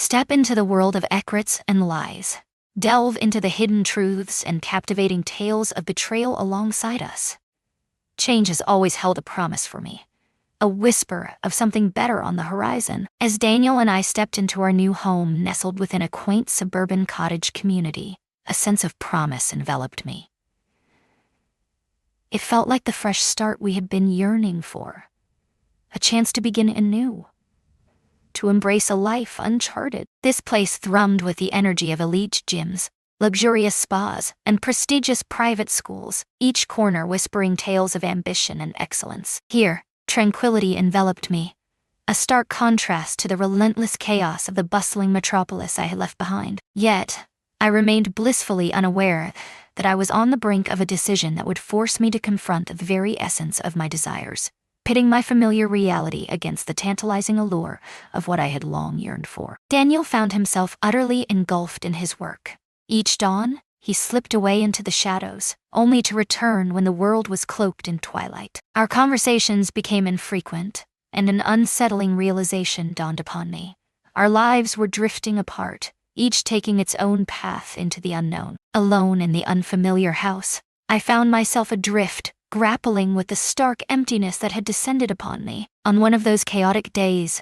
Step into the world of secrets and lies. Delve into the hidden truths and captivating tales of betrayal alongside us. Change has always held a promise for me, a whisper of something better on the horizon. As Daniel and I stepped into our new home nestled within a quaint suburban cottage community, a sense of promise enveloped me. It felt like the fresh start we had been yearning for, a chance to begin anew, to embrace a life uncharted. This place thrummed with the energy of elite gyms, luxurious spas, and prestigious private schools, each corner whispering tales of ambition and excellence. Here, tranquility enveloped me, a stark contrast to the relentless chaos of the bustling metropolis I had left behind. Yet, I remained blissfully unaware that I was on the brink of a decision that would force me to confront the very essence of my desires, pitting my familiar reality against the tantalizing allure of what I had long yearned for. Daniel found himself utterly engulfed in his work. Each dawn, he slipped away into the shadows, only to return when the world was cloaked in twilight. Our conversations became infrequent, and an unsettling realization dawned upon me. Our lives were drifting apart, each taking its own path into the unknown. Alone in the unfamiliar house, I found myself adrift, grappling with the stark emptiness that had descended upon me. On one of those chaotic days,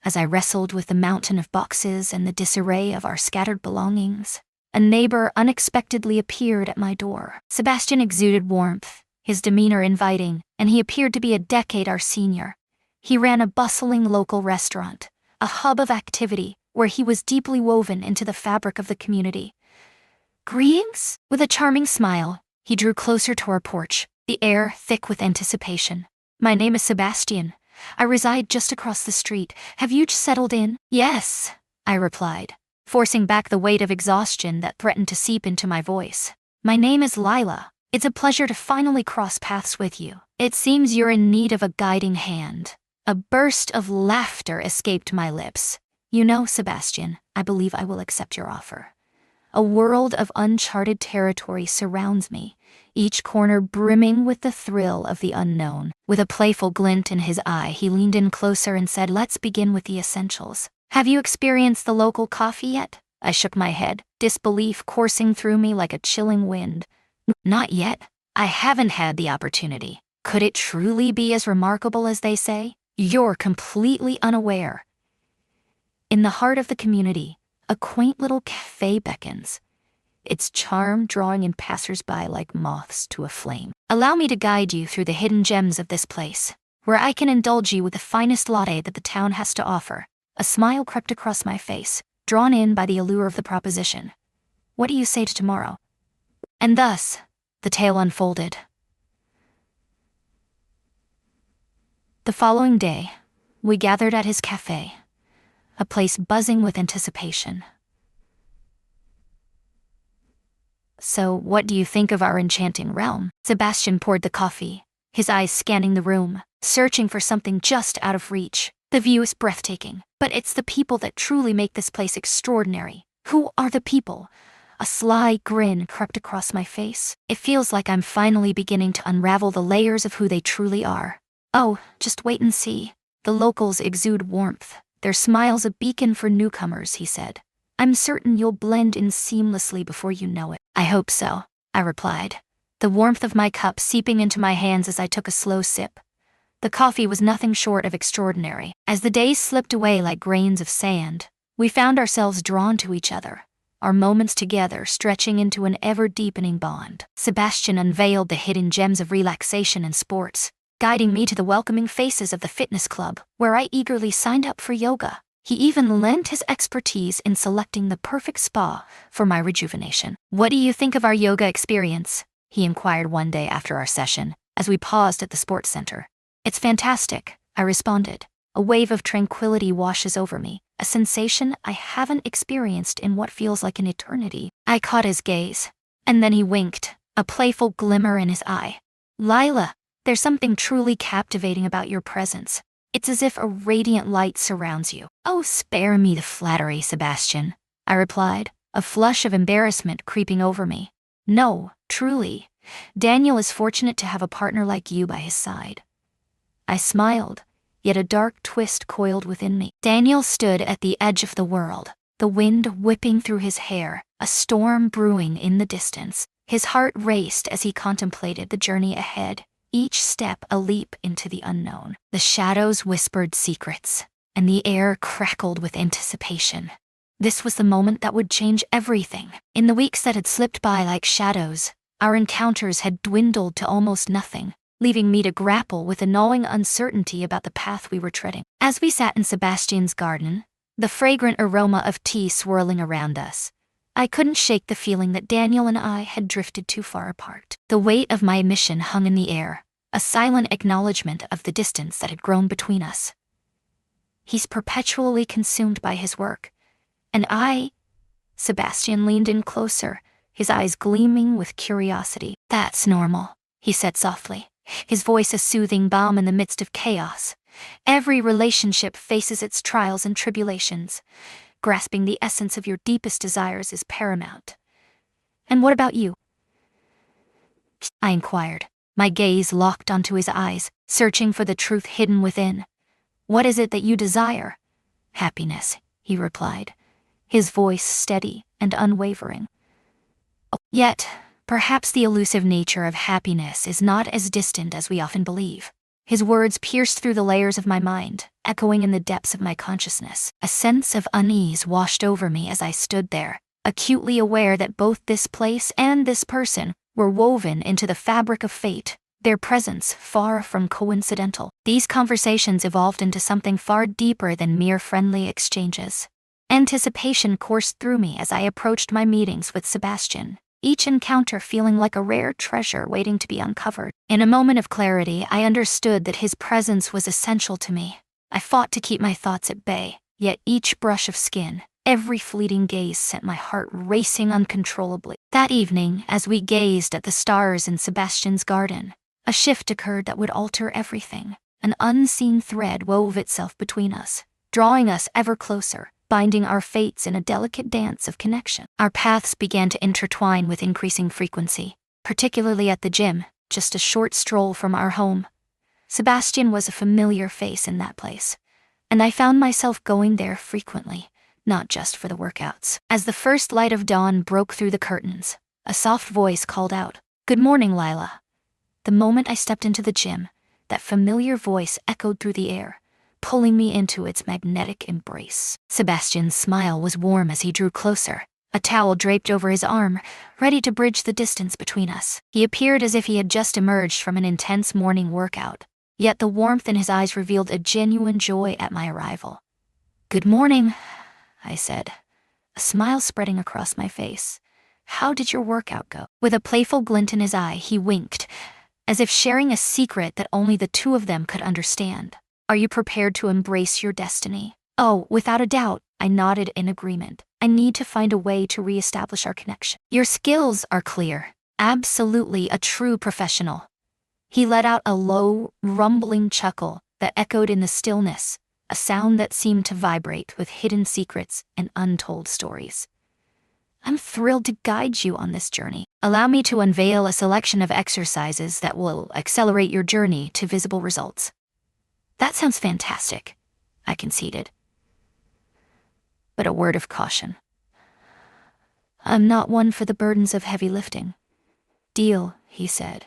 as I wrestled with the mountain of boxes and the disarray of our scattered belongings, a neighbor unexpectedly appeared at my door. Sebastian exuded warmth, his demeanor inviting, and he appeared to be a decade our senior. He ran a bustling local restaurant, a hub of activity where he was deeply woven into the fabric of the community. "Greetings?" With a charming smile, he drew closer to our porch, the air thick with anticipation. "My name is Sebastian. I reside just across the street. Have you settled in?" "Yes," I replied, forcing back the weight of exhaustion that threatened to seep into my voice. "My name is Lila. It's a pleasure to finally cross paths with you. It seems you're in need of a guiding hand." A burst of laughter escaped my lips. "You know, Sebastian, I believe I will accept your offer." A world of uncharted territory surrounds me, each corner brimming with the thrill of the unknown. With a playful glint in his eye, he leaned in closer and said, "Let's begin with the essentials. Have you experienced the local coffee yet?" I shook my head, disbelief coursing through me like a chilling wind. "Not yet. I haven't had the opportunity. Could it truly be as remarkable as they say?" "You're completely unaware." In the heart of the community, a quaint little cafe beckons, its charm drawing in passers-by like moths to a flame. "Allow me to guide you through the hidden gems of this place, where I can indulge you with the finest latte that the town has to offer." A smile crept across my face, drawn in by the allure of the proposition. "What do you say to tomorrow?" And thus, the tale unfolded. The following day, we gathered at his cafe, a place buzzing with anticipation. "So, what do you think of our enchanting realm?" Sebastian poured the coffee, his eyes scanning the room, searching for something just out of reach. "The view is breathtaking, but it's the people that truly make this place extraordinary." "Who are the people?" A sly grin crept across my face. It feels like I'm finally beginning to unravel the layers of who they truly are. "Oh, just wait and see. The locals exude warmth, their smiles a beacon for newcomers," he said. "I'm certain you'll blend in seamlessly before you know it." "I hope so," I replied, the warmth of my cup seeping into my hands as I took a slow sip. The coffee was nothing short of extraordinary. As the days slipped away like grains of sand, we found ourselves drawn to each other, our moments together stretching into an ever-deepening bond. Sebastian unveiled the hidden gems of relaxation and sports, guiding me to the welcoming faces of the fitness club, where I eagerly signed up for yoga. He even lent his expertise in selecting the perfect spa for my rejuvenation. "What do you think of our yoga experience?" he inquired one day after our session, as we paused at the sports center. "It's fantastic," I responded. A wave of tranquility washes over me, a sensation I haven't experienced in what feels like an eternity. I caught his gaze, and then he winked, a playful glimmer in his eye. "Lila, there's something truly captivating about your presence. It's as if a radiant light surrounds you." "Oh, spare me the flattery, Sebastian," I replied, a flush of embarrassment creeping over me. "No, truly. Daniel is fortunate to have a partner like you by his side." I smiled, yet a dark twist coiled within me. Daniel stood at the edge of the world, the wind whipping through his hair, a storm brewing in the distance. His heart raced as he contemplated the journey ahead, each step a leap into the unknown. The shadows whispered secrets, and the air crackled with anticipation. This was the moment that would change everything. In the weeks that had slipped by like shadows, our encounters had dwindled to almost nothing, leaving me to grapple with a gnawing uncertainty about the path we were treading. As we sat in Sebastian's garden, the fragrant aroma of tea swirling around us, I couldn't shake the feeling that Daniel and I had drifted too far apart. The weight of my mission hung in the air, a silent acknowledgement of the distance that had grown between us. He's perpetually consumed by his work, and Sebastian leaned in closer, his eyes gleaming with curiosity. "That's normal," he said softly, his voice a soothing balm in the midst of chaos. "Every relationship faces its trials and tribulations. Grasping the essence of your deepest desires is paramount. And what about you?" I inquired, my gaze locked onto his eyes, searching for the truth hidden within. "What is it that you desire?" "Happiness," he replied, his voice steady and unwavering. Yet, perhaps the elusive nature of happiness is not as distant as we often believe. His words pierced through the layers of my mind, echoing in the depths of my consciousness. A sense of unease washed over me as I stood there, acutely aware that both this place and this person were woven into the fabric of fate, their presence far from coincidental. These conversations evolved into something far deeper than mere friendly exchanges. Anticipation coursed through me as I approached my meetings with Sebastian, each encounter feeling like a rare treasure waiting to be uncovered. In a moment of clarity, I understood that his presence was essential to me. I fought to keep my thoughts at bay, yet each brush of skin, every fleeting gaze sent my heart racing uncontrollably. That evening, as we gazed at the stars in Sebastian's garden, a shift occurred that would alter everything. An unseen thread wove itself between us, drawing us ever closer, binding our fates in a delicate dance of connection. Our paths began to intertwine with increasing frequency, particularly at the gym, just a short stroll from our home. Sebastian was a familiar face in that place, and I found myself going there frequently, not just for the workouts. As the first light of dawn broke through the curtains, a soft voice called out, "Good morning, Lila." The moment I stepped into the gym, that familiar voice echoed through the air, pulling me into its magnetic embrace. Sebastian's smile was warm as he drew closer, a towel draped over his arm, ready to bridge the distance between us. He appeared as if he had just emerged from an intense morning workout, yet the warmth in his eyes revealed a genuine joy at my arrival. "Good morning," I said, a smile spreading across my face. "How did your workout go?" With a playful glint in his eye, he winked, as if sharing a secret that only the two of them could understand. "Are you prepared to embrace your destiny?" "Oh, without a doubt," I nodded in agreement. "I need to find a way to reestablish our connection." "Your skills are clear. Absolutely a true professional." He let out a low, rumbling chuckle that echoed in the stillness, a sound that seemed to vibrate with hidden secrets and untold stories. "I'm thrilled to guide you on this journey. Allow me to unveil a selection of exercises that will accelerate your journey to visible results." "That sounds fantastic," I conceded. But a word of caution. "I'm not one for the burdens of heavy lifting." "Deal," he said,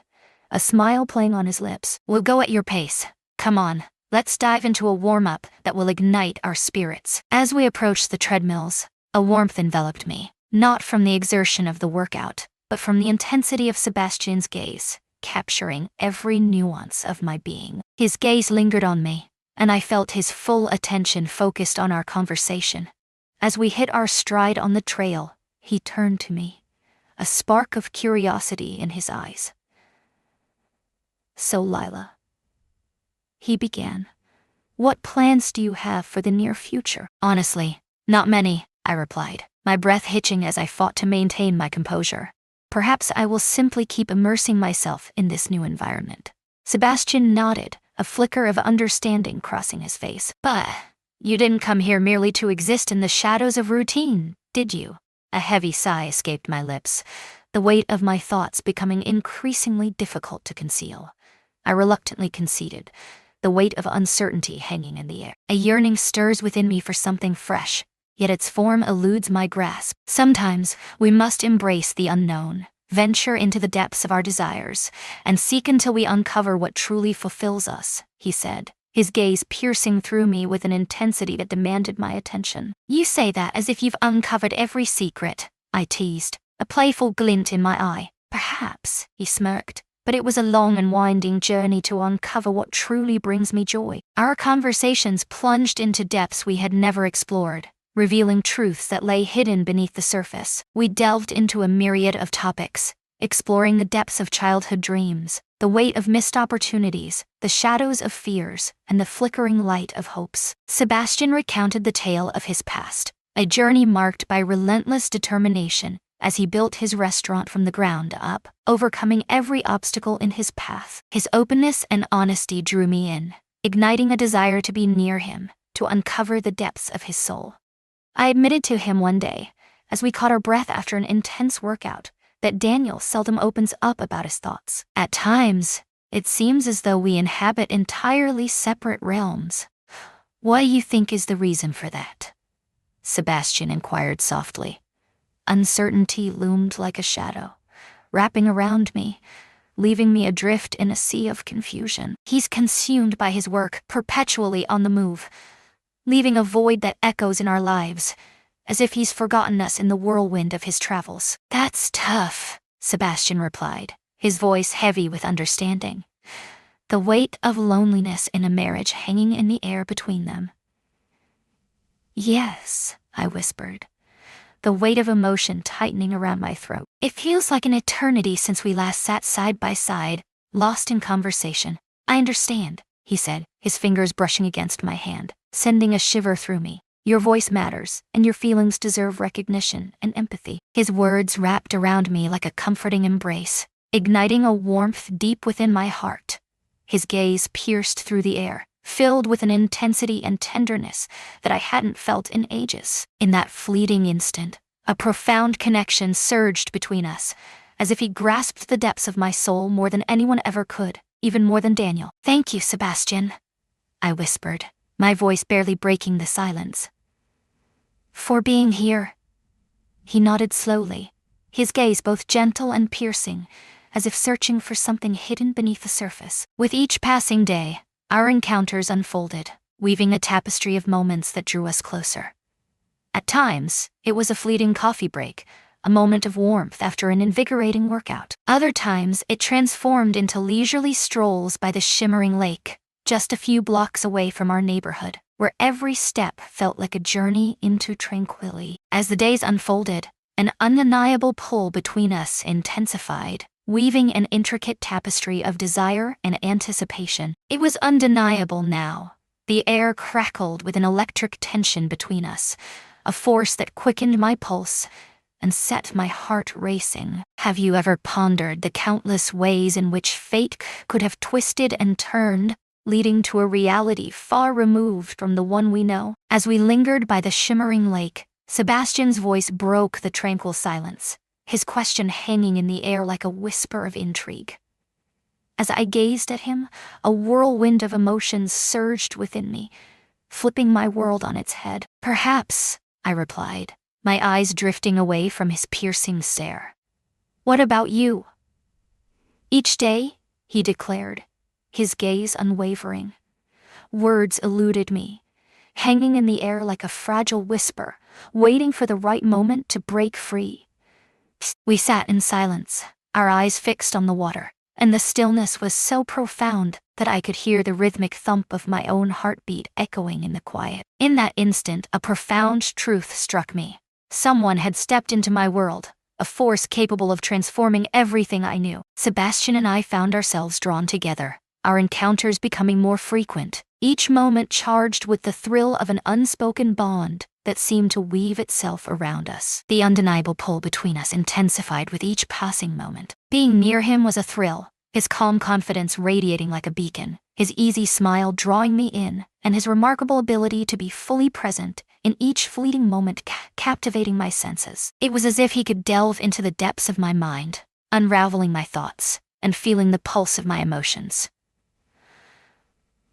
a smile playing on his lips. "We'll go at your pace. Come on, let's dive into a warm-up that will ignite our spirits." As we approached the treadmills, a warmth enveloped me, not from the exertion of the workout, but from the intensity of Sebastian's gaze, capturing every nuance of my being. His gaze lingered on me, and I felt his full attention focused on our conversation. As we hit our stride on the trail, he turned to me, a spark of curiosity in his eyes. "So, Lila," he began, "what plans do you have for the near future?" "Honestly, not many," I replied, my breath hitching as I fought to maintain my composure. "Perhaps I will simply keep immersing myself in this new environment." Sebastian nodded, a flicker of understanding crossing his face. "But you didn't come here merely to exist in the shadows of routine, did you?" A heavy sigh escaped my lips, the weight of my thoughts becoming increasingly difficult to conceal. I reluctantly conceded, the weight of uncertainty hanging in the air. "A yearning stirs within me for something fresh, yet its form eludes my grasp. Sometimes we must embrace the unknown, venture into the depths of our desires, and seek until we uncover what truly fulfills us, he said, his gaze piercing through me with an intensity that demanded my attention. You say that as if you've uncovered every secret, I teased, a playful glint in my eye. Perhaps, he smirked, but it was a long and winding journey to uncover what truly brings me joy. Our conversations plunged into depths we had never explored, revealing truths that lay hidden beneath the surface. We delved into a myriad of topics, exploring the depths of childhood dreams, the weight of missed opportunities, the shadows of fears, and the flickering light of hopes. Sebastian recounted the tale of his past, a journey marked by relentless determination as he built his restaurant from the ground up, overcoming every obstacle in his path. His openness and honesty drew me in, igniting a desire to be near him, to uncover the depths of his soul. I admitted to him one day, as we caught our breath after an intense workout, that Daniel seldom opens up about his thoughts. At times, it seems as though we inhabit entirely separate realms. What do you think is the reason for that? Sebastian inquired softly. Uncertainty loomed like a shadow, wrapping around me, leaving me adrift in a sea of confusion. He's consumed by his work, perpetually on the move, leaving a void that echoes in our lives, as if he's forgotten us in the whirlwind of his travels. That's tough, Sebastian replied, his voice heavy with understanding, the weight of loneliness in a marriage hanging in the air between them. Yes, I whispered, the weight of emotion tightening around my throat. It feels like an eternity since we last sat side by side, lost in conversation. I understand, he said, his fingers brushing against my hand, sending a shiver through me. Your voice matters, and your feelings deserve recognition and empathy. His words wrapped around me like a comforting embrace, igniting a warmth deep within my heart. His gaze pierced through the air, filled with an intensity and tenderness that I hadn't felt in ages. In that fleeting instant, a profound connection surged between us, as if he grasped the depths of my soul more than anyone ever could, even more than Daniel. Thank you, Sebastian, I whispered, my voice barely breaking the silence. For being here. He nodded slowly, his gaze both gentle and piercing, as if searching for something hidden beneath the surface. With each passing day, our encounters unfolded, weaving a tapestry of moments that drew us closer. At times, it was a fleeting coffee break, a moment of warmth after an invigorating workout. Other times, it transformed into leisurely strolls by the shimmering lake, just a few blocks away from our neighborhood, where every step felt like a journey into tranquility. As the days unfolded, an undeniable pull between us intensified, weaving an intricate tapestry of desire and anticipation. It was undeniable now. The air crackled with an electric tension between us, a force that quickened my pulse and set my heart racing. Have you ever pondered the countless ways in which fate could have twisted and turned, leading to a reality far removed from the one we know? As we lingered by the shimmering lake, Sebastian's voice broke the tranquil silence, his question hanging in the air like a whisper of intrigue. As I gazed at him, a whirlwind of emotions surged within me, flipping my world on its head. Perhaps, I replied, my eyes drifting away from his piercing stare. What about you? Each day, he declared, his gaze unwavering. Words eluded me, hanging in the air like a fragile whisper, waiting for the right moment to break free. We sat in silence, our eyes fixed on the water, and the stillness was so profound that I could hear the rhythmic thump of my own heartbeat echoing in the quiet. In that instant, a profound truth struck me. Someone had stepped into my world, a force capable of transforming everything I knew. Sebastian and I found ourselves drawn together, our encounters becoming more frequent, each moment charged with the thrill of an unspoken bond that seemed to weave itself around us. The undeniable pull between us intensified with each passing moment. Being near him was a thrill, his calm confidence radiating like a beacon, his easy smile drawing me in, and his remarkable ability to be fully present in each fleeting moment captivating my senses. It was as if he could delve into the depths of my mind, unraveling my thoughts, and feeling the pulse of my emotions.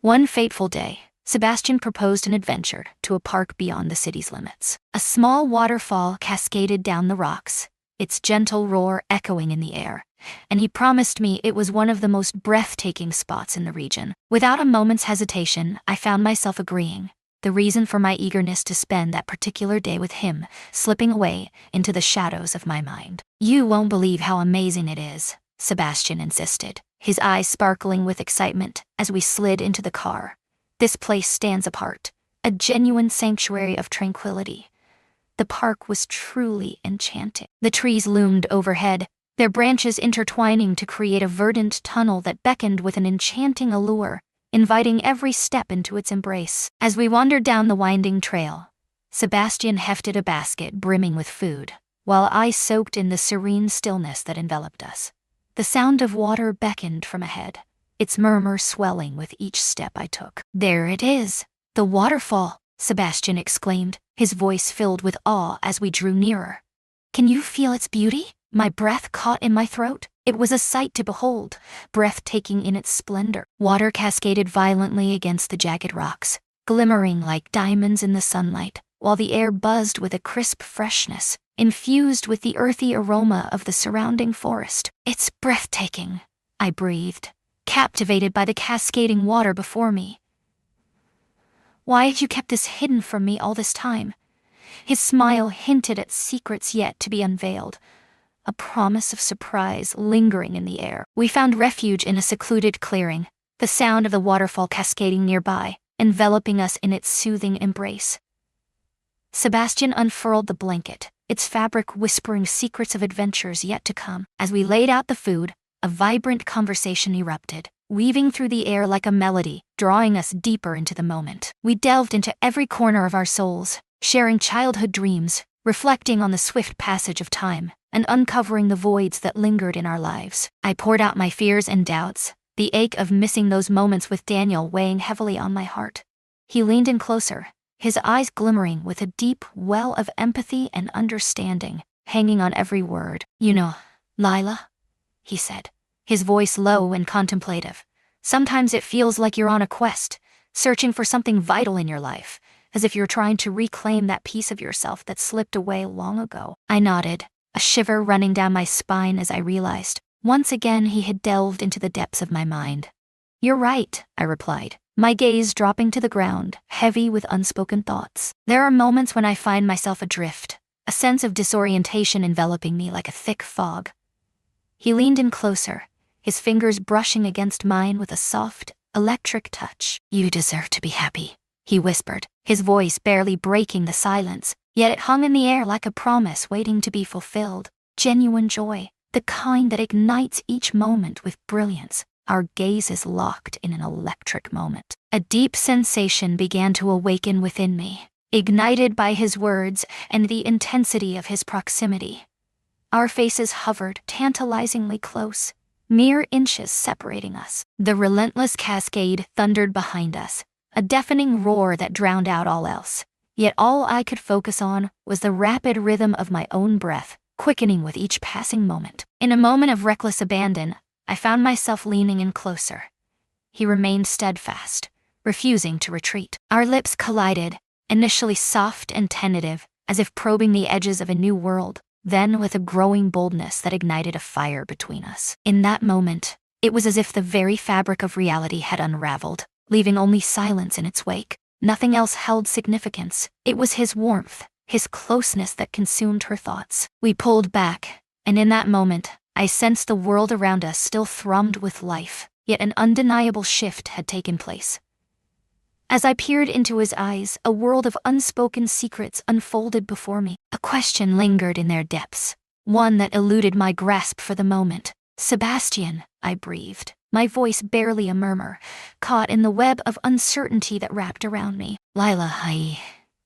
One fateful day, Sebastian proposed an adventure to a park beyond the city's limits. A small waterfall cascaded down the rocks, its gentle roar echoing in the air, and he promised me it was one of the most breathtaking spots in the region. Without a moment's hesitation, I found myself agreeing, the reason for my eagerness to spend that particular day with him slipping away into the shadows of my mind. "You won't believe how amazing it is," Sebastian insisted, his eyes sparkling with excitement as we slid into the car. "This place stands apart, a genuine sanctuary of tranquility." The park was truly enchanting. The trees loomed overhead, their branches intertwining to create a verdant tunnel that beckoned with an enchanting allure, inviting every step into its embrace. As we wandered down the winding trail, Sebastian hefted a basket brimming with food, while I soaked in the serene stillness that enveloped us. The sound of water beckoned from ahead, its murmur swelling with each step I took. "There it is, the waterfall," Sebastian exclaimed, his voice filled with awe as we drew nearer. "Can you feel its beauty?" My breath caught in my throat. It was a sight to behold, breathtaking in its splendor. Water cascaded violently against the jagged rocks, glimmering like diamonds in the sunlight, while the air buzzed with a crisp freshness, infused with the earthy aroma of the surrounding forest. "It's breathtaking," I breathed, captivated by the cascading water before me. "Why have you kept this hidden from me all this time?" His smile hinted at secrets yet to be unveiled, a promise of surprise lingering in the air. We found refuge in a secluded clearing, the sound of the waterfall cascading nearby, enveloping us in its soothing embrace. Sebastian unfurled the blanket, its fabric whispering secrets of adventures yet to come. As we laid out the food, a vibrant conversation erupted, weaving through the air like a melody, drawing us deeper into the moment. We delved into every corner of our souls, sharing childhood dreams, reflecting on the swift passage of time, and uncovering the voids that lingered in our lives. I poured out my fears and doubts, the ache of missing those moments with Daniel weighing heavily on my heart. He leaned in closer, his eyes glimmering with a deep well of empathy and understanding, hanging on every word. "You know, Lila," he said, his voice low and contemplative, "sometimes it feels like you're on a quest, searching for something vital in your life, as if you're trying to reclaim that piece of yourself that slipped away long ago." I nodded, a shiver running down my spine as I realized, once again he had delved into the depths of my mind. "You're right," I replied, my gaze dropping to the ground, heavy with unspoken thoughts. "There are moments when I find myself adrift, a sense of disorientation enveloping me like a thick fog." He leaned in closer, his fingers brushing against mine with a soft, electric touch. "You deserve to be happy," he whispered, his voice barely breaking the silence, yet it hung in the air like a promise waiting to be fulfilled. Genuine joy, the kind that ignites each moment with brilliance. Our gazes locked in an electric moment. A deep sensation began to awaken within me, ignited by his words and the intensity of his proximity. Our faces hovered tantalizingly close, mere inches separating us. The relentless cascade thundered behind us, a deafening roar that drowned out all else. Yet all I could focus on was the rapid rhythm of my own breath, quickening with each passing moment. In a moment of reckless abandon, I found myself leaning in closer. He remained steadfast, refusing to retreat. Our lips collided, initially soft and tentative, as if probing the edges of a new world, then with a growing boldness that ignited a fire between us. In that moment, it was as if the very fabric of reality had unraveled, leaving only silence in its wake. Nothing else held significance. It was his warmth, his closeness that consumed her thoughts. We pulled back, and in that moment, I sensed the world around us still thrummed with life, yet an undeniable shift had taken place. As I peered into his eyes, a world of unspoken secrets unfolded before me. A question lingered in their depths, one that eluded my grasp for the moment. "Sebastian," I breathed, my voice barely a murmur, caught in the web of uncertainty that wrapped around me. "Lila,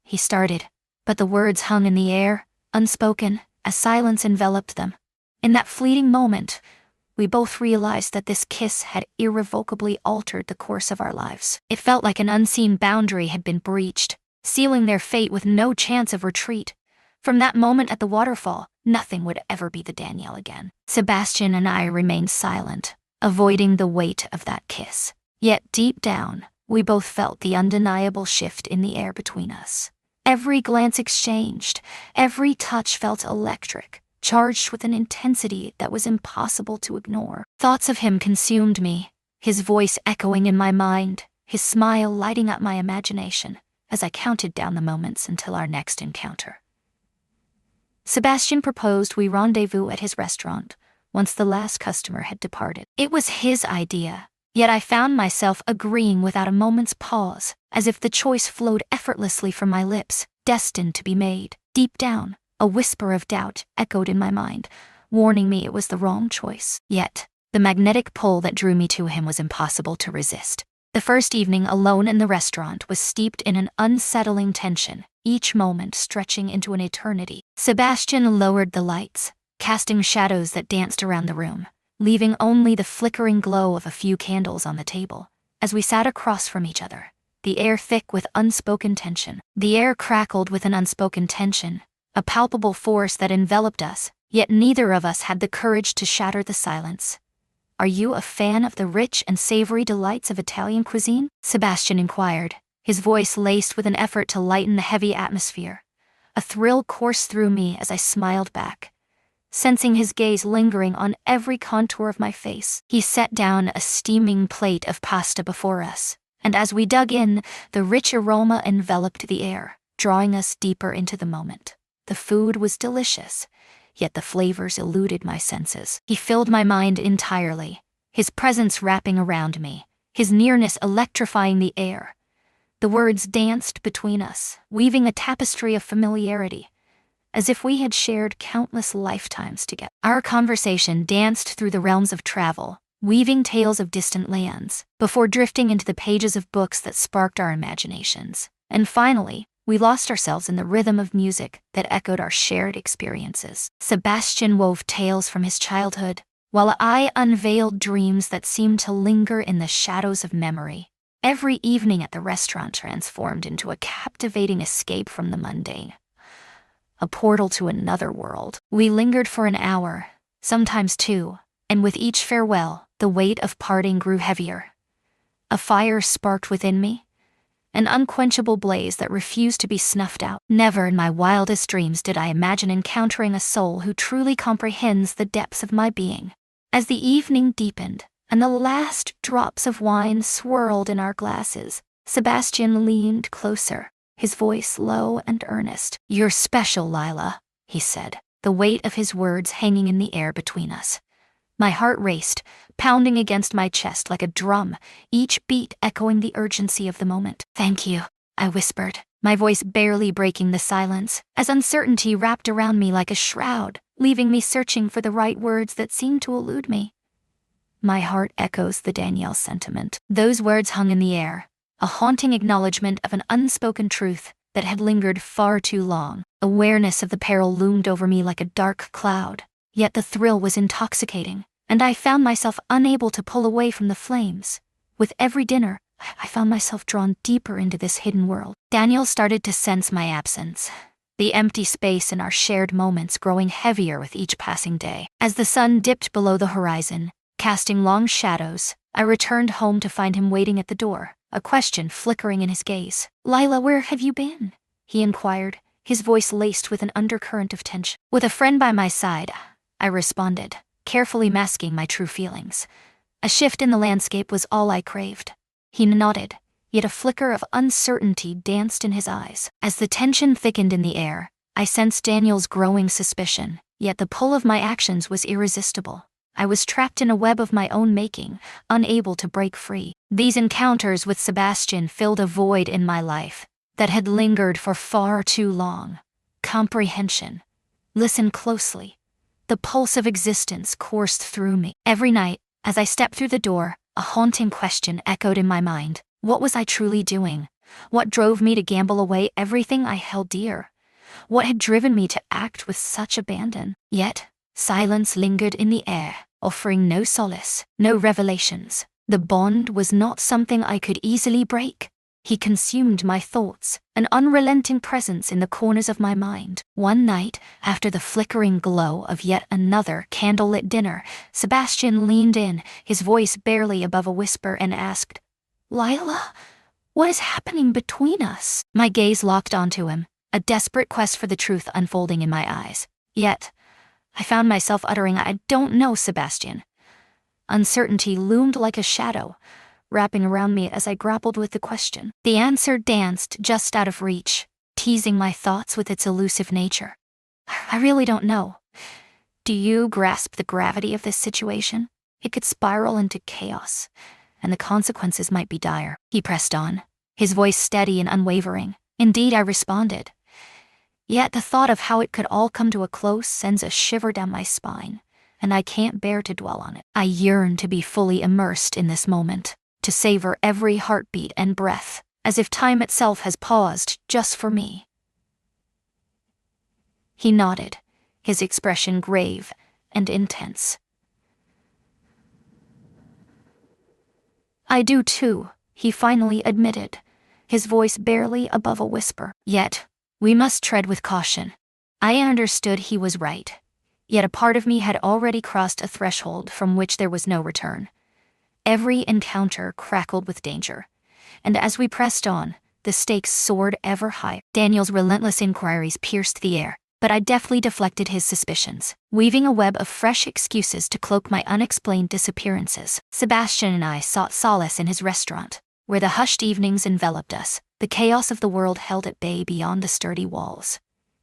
he started, but the words hung in the air, unspoken, as silence enveloped them. In that fleeting moment, we both realized that this kiss had irrevocably altered the course of our lives. It felt like an unseen boundary had been breached, sealing their fate with no chance of retreat. From that moment at the waterfall, nothing would ever be the Danielle again. Sebastian and I remained silent, avoiding the weight of that kiss. Yet deep down, We both felt the undeniable shift in the air between us. Every glance exchanged, every touch felt electric, charged with an intensity that was impossible to ignore. Thoughts of him consumed me, his voice echoing in my mind, his smile lighting up my imagination as I counted down the moments until our next encounter. Sebastian proposed we rendezvous at his restaurant once the last customer had departed. It was his idea, yet I found myself agreeing without a moment's pause, as if the choice flowed effortlessly from my lips, destined to be made. Deep down, a whisper of doubt echoed in my mind, warning me it was the wrong choice. Yet, the magnetic pull that drew me to him was impossible to resist. The first evening alone in the restaurant was steeped in an unsettling tension, each moment stretching into an eternity. Sebastian lowered the lights, casting shadows that danced around the room, leaving only the flickering glow of a few candles on the table. As we sat across from each other, the air thick with unspoken tension. The air crackled with an unspoken tension, a palpable force that enveloped us, yet neither of us had the courage to shatter the silence. "Are you a fan of the rich and savory delights of Italian cuisine?" Sebastian inquired, his voice laced with an effort to lighten the heavy atmosphere. A thrill coursed through me as I smiled back, sensing his gaze lingering on every contour of my face. He set down a steaming plate of pasta before us, and as we dug in, the rich aroma enveloped the air, drawing us deeper into the moment. The food was delicious, yet the flavors eluded my senses. He filled my mind entirely, his presence wrapping around me, his nearness electrifying the air. The words danced between us, weaving a tapestry of familiarity, as if we had shared countless lifetimes together. Our conversation danced through the realms of travel, weaving tales of distant lands, before drifting into the pages of books that sparked our imaginations. And finally, we lost ourselves in the rhythm of music that echoed our shared experiences. Sebastian wove tales from his childhood, while I unveiled dreams that seemed to linger in the shadows of memory. Every evening at the restaurant transformed into a captivating escape from the mundane, a portal to another world. We lingered for an hour, sometimes two, and with each farewell, the weight of parting grew heavier. A fire sparked within me, an unquenchable blaze that refused to be snuffed out. Never in my wildest dreams did I imagine encountering a soul who truly comprehends the depths of my being. As the evening deepened, and the last drops of wine swirled in our glasses, Sebastian leaned closer, his voice low and earnest. "You're special, Lila," he said, the weight of his words hanging in the air between us. My heart raced, pounding against my chest like a drum, each beat echoing the urgency of the moment. "Thank you," I whispered, my voice barely breaking the silence, as uncertainty wrapped around me like a shroud, leaving me searching for the right words that seemed to elude me. My heart echoes the Danielle sentiment. Those words hung in the air, a haunting acknowledgement of an unspoken truth that had lingered far too long. Awareness of the peril loomed over me like a dark cloud, yet the thrill was intoxicating, and I found myself unable to pull away from the flames. With every dinner, I found myself drawn deeper into this hidden world. Daniel started to sense my absence, the empty space in our shared moments growing heavier with each passing day. As the sun dipped below the horizon, casting long shadows, I returned home to find him waiting at the door, a question flickering in his gaze. "Lila, where have you been?" he inquired, his voice laced with an undercurrent of tension. "With a friend by my side," I responded, carefully masking my true feelings. A shift in the landscape was all I craved. He nodded, yet a flicker of uncertainty danced in his eyes. As the tension thickened in the air, I sensed Daniel's growing suspicion, yet the pull of my actions was irresistible. I was trapped in a web of my own making, unable to break free. These encounters with Sebastian filled a void in my life that had lingered for far too long. Comprehension. Listen closely. The pulse of existence coursed through me. Every night, as I stepped through the door, a haunting question echoed in my mind. What was I truly doing? What drove me to gamble away everything I held dear? What had driven me to act with such abandon? Yet, silence lingered in the air, offering no solace, no revelations. The bond was not something I could easily break. He consumed my thoughts, an unrelenting presence in the corners of my mind. One night, after the flickering glow of yet another candlelit dinner, Sebastian leaned in, his voice barely above a whisper, and asked, "Lila, What is happening between us? My gaze locked onto him, a desperate quest for the truth unfolding in my eyes. Yet, I found myself uttering, "I don't know, Sebastian." Uncertainty loomed like a shadow, wrapping around me as I grappled with the question. The answer danced just out of reach, teasing my thoughts with its elusive nature. "I really don't know. Do you grasp the gravity of this situation? It could spiral into chaos, and the consequences might be dire." He pressed on, his voice steady and unwavering. "Indeed," I responded. Yet the thought of how it could all come to a close sends a shiver down my spine, and I can't bear to dwell on it. I yearn to be fully immersed in this moment, to savor every heartbeat and breath, as if time itself has paused just for me. He nodded, his expression grave and intense. "I do too," he finally admitted, his voice barely above a whisper. "Yet, we must tread with caution." I understood he was right, yet a part of me had already crossed a threshold from which there was no return. Every encounter crackled with danger, and as we pressed on, the stakes soared ever higher. Daniel's relentless inquiries pierced the air, but I deftly deflected his suspicions, weaving a web of fresh excuses to cloak my unexplained disappearances. Sebastian and I sought solace in his restaurant, where the hushed evenings enveloped us, the chaos of the world held at bay beyond the sturdy walls.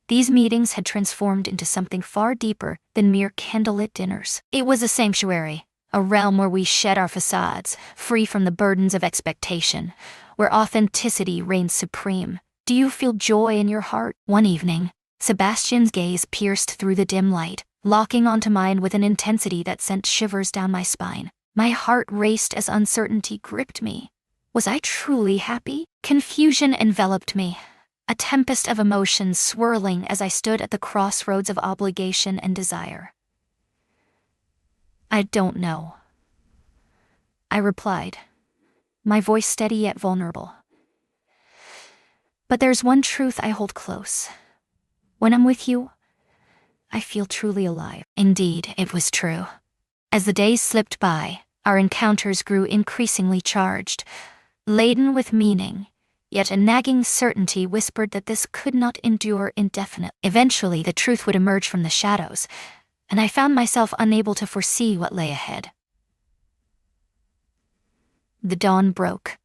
These meetings had transformed into something far deeper than mere candlelit dinners. It was a sanctuary, a realm where we shed our facades, free from the burdens of expectation, where authenticity reigns supreme. "Do you feel joy in your heart?" One evening, Sebastian's gaze pierced through the dim light, locking onto mine with an intensity that sent shivers down my spine. My heart raced as uncertainty gripped me. Was I truly happy? Confusion enveloped me, a tempest of emotions swirling as I stood at the crossroads of obligation and desire. "I don't know," I replied, my voice steady yet vulnerable. "But there's one truth I hold close. When I'm with you, I feel truly alive." Indeed, it was true. As the days slipped by, our encounters grew increasingly charged, laden with meaning, yet a nagging certainty whispered that this could not endure indefinitely. Eventually, the truth would emerge from the shadows, and I found myself unable to foresee what lay ahead. The dawn broke,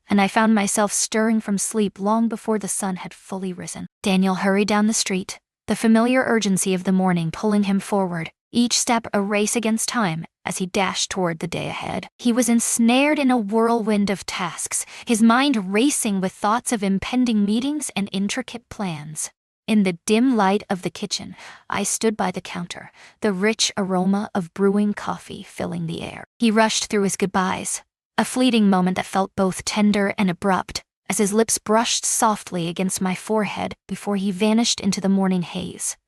and I found myself stirring from sleep long before the sun had fully risen. Daniel hurried down the street, the familiar urgency of the morning pulling him forward, each step a race against time as he dashed toward the day ahead. He was ensnared in a whirlwind of tasks, his mind racing with thoughts of impending meetings and intricate plans. In the dim light of the kitchen, I stood by the counter, the rich aroma of brewing coffee filling the air. He rushed through his goodbyes, a fleeting moment that felt both tender and abrupt, as his lips brushed softly against my forehead before he vanished into the morning haze.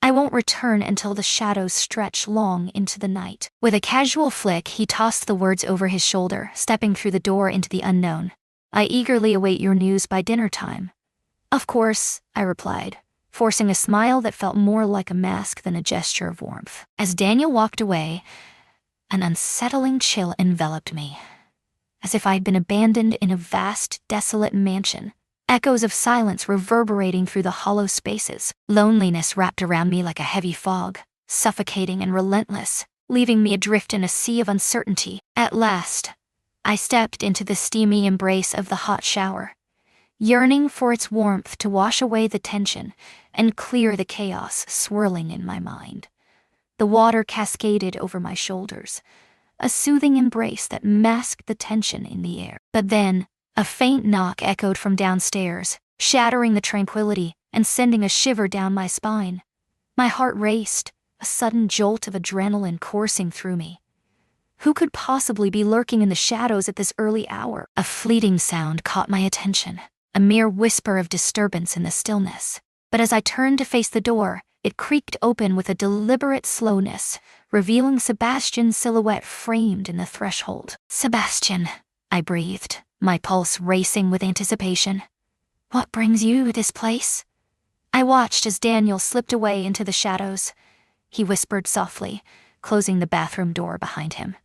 "I won't return until the shadows stretch long into the night." With a casual flick, he tossed the words over his shoulder, stepping through the door into the unknown. "I eagerly await your news by dinner time." "Of course," I replied, forcing a smile that felt more like a mask than a gesture of warmth. As Daniel walked away, an unsettling chill enveloped me, as if I'd been abandoned in a vast, desolate mansion, echoes of silence reverberating through the hollow spaces. Loneliness wrapped around me like a heavy fog, suffocating and relentless, leaving me adrift in a sea of uncertainty. At last, I stepped into the steamy embrace of the hot shower, yearning for its warmth to wash away the tension and clear the chaos swirling in my mind. The water cascaded over my shoulders, a soothing embrace that masked the tension in the air. But then, a faint knock echoed from downstairs, shattering the tranquility and sending a shiver down my spine. My heart raced, a sudden jolt of adrenaline coursing through me. Who could possibly be lurking in the shadows at this early hour? A fleeting sound caught my attention, a mere whisper of disturbance in the stillness. But as I turned to face the door, it creaked open with a deliberate slowness, revealing Sebastian's silhouette framed in the threshold. "Sebastian," I breathed, my pulse racing with anticipation. "What brings you to this place?" I watched as Daniel slipped away into the shadows. He whispered softly, closing the bathroom door behind him.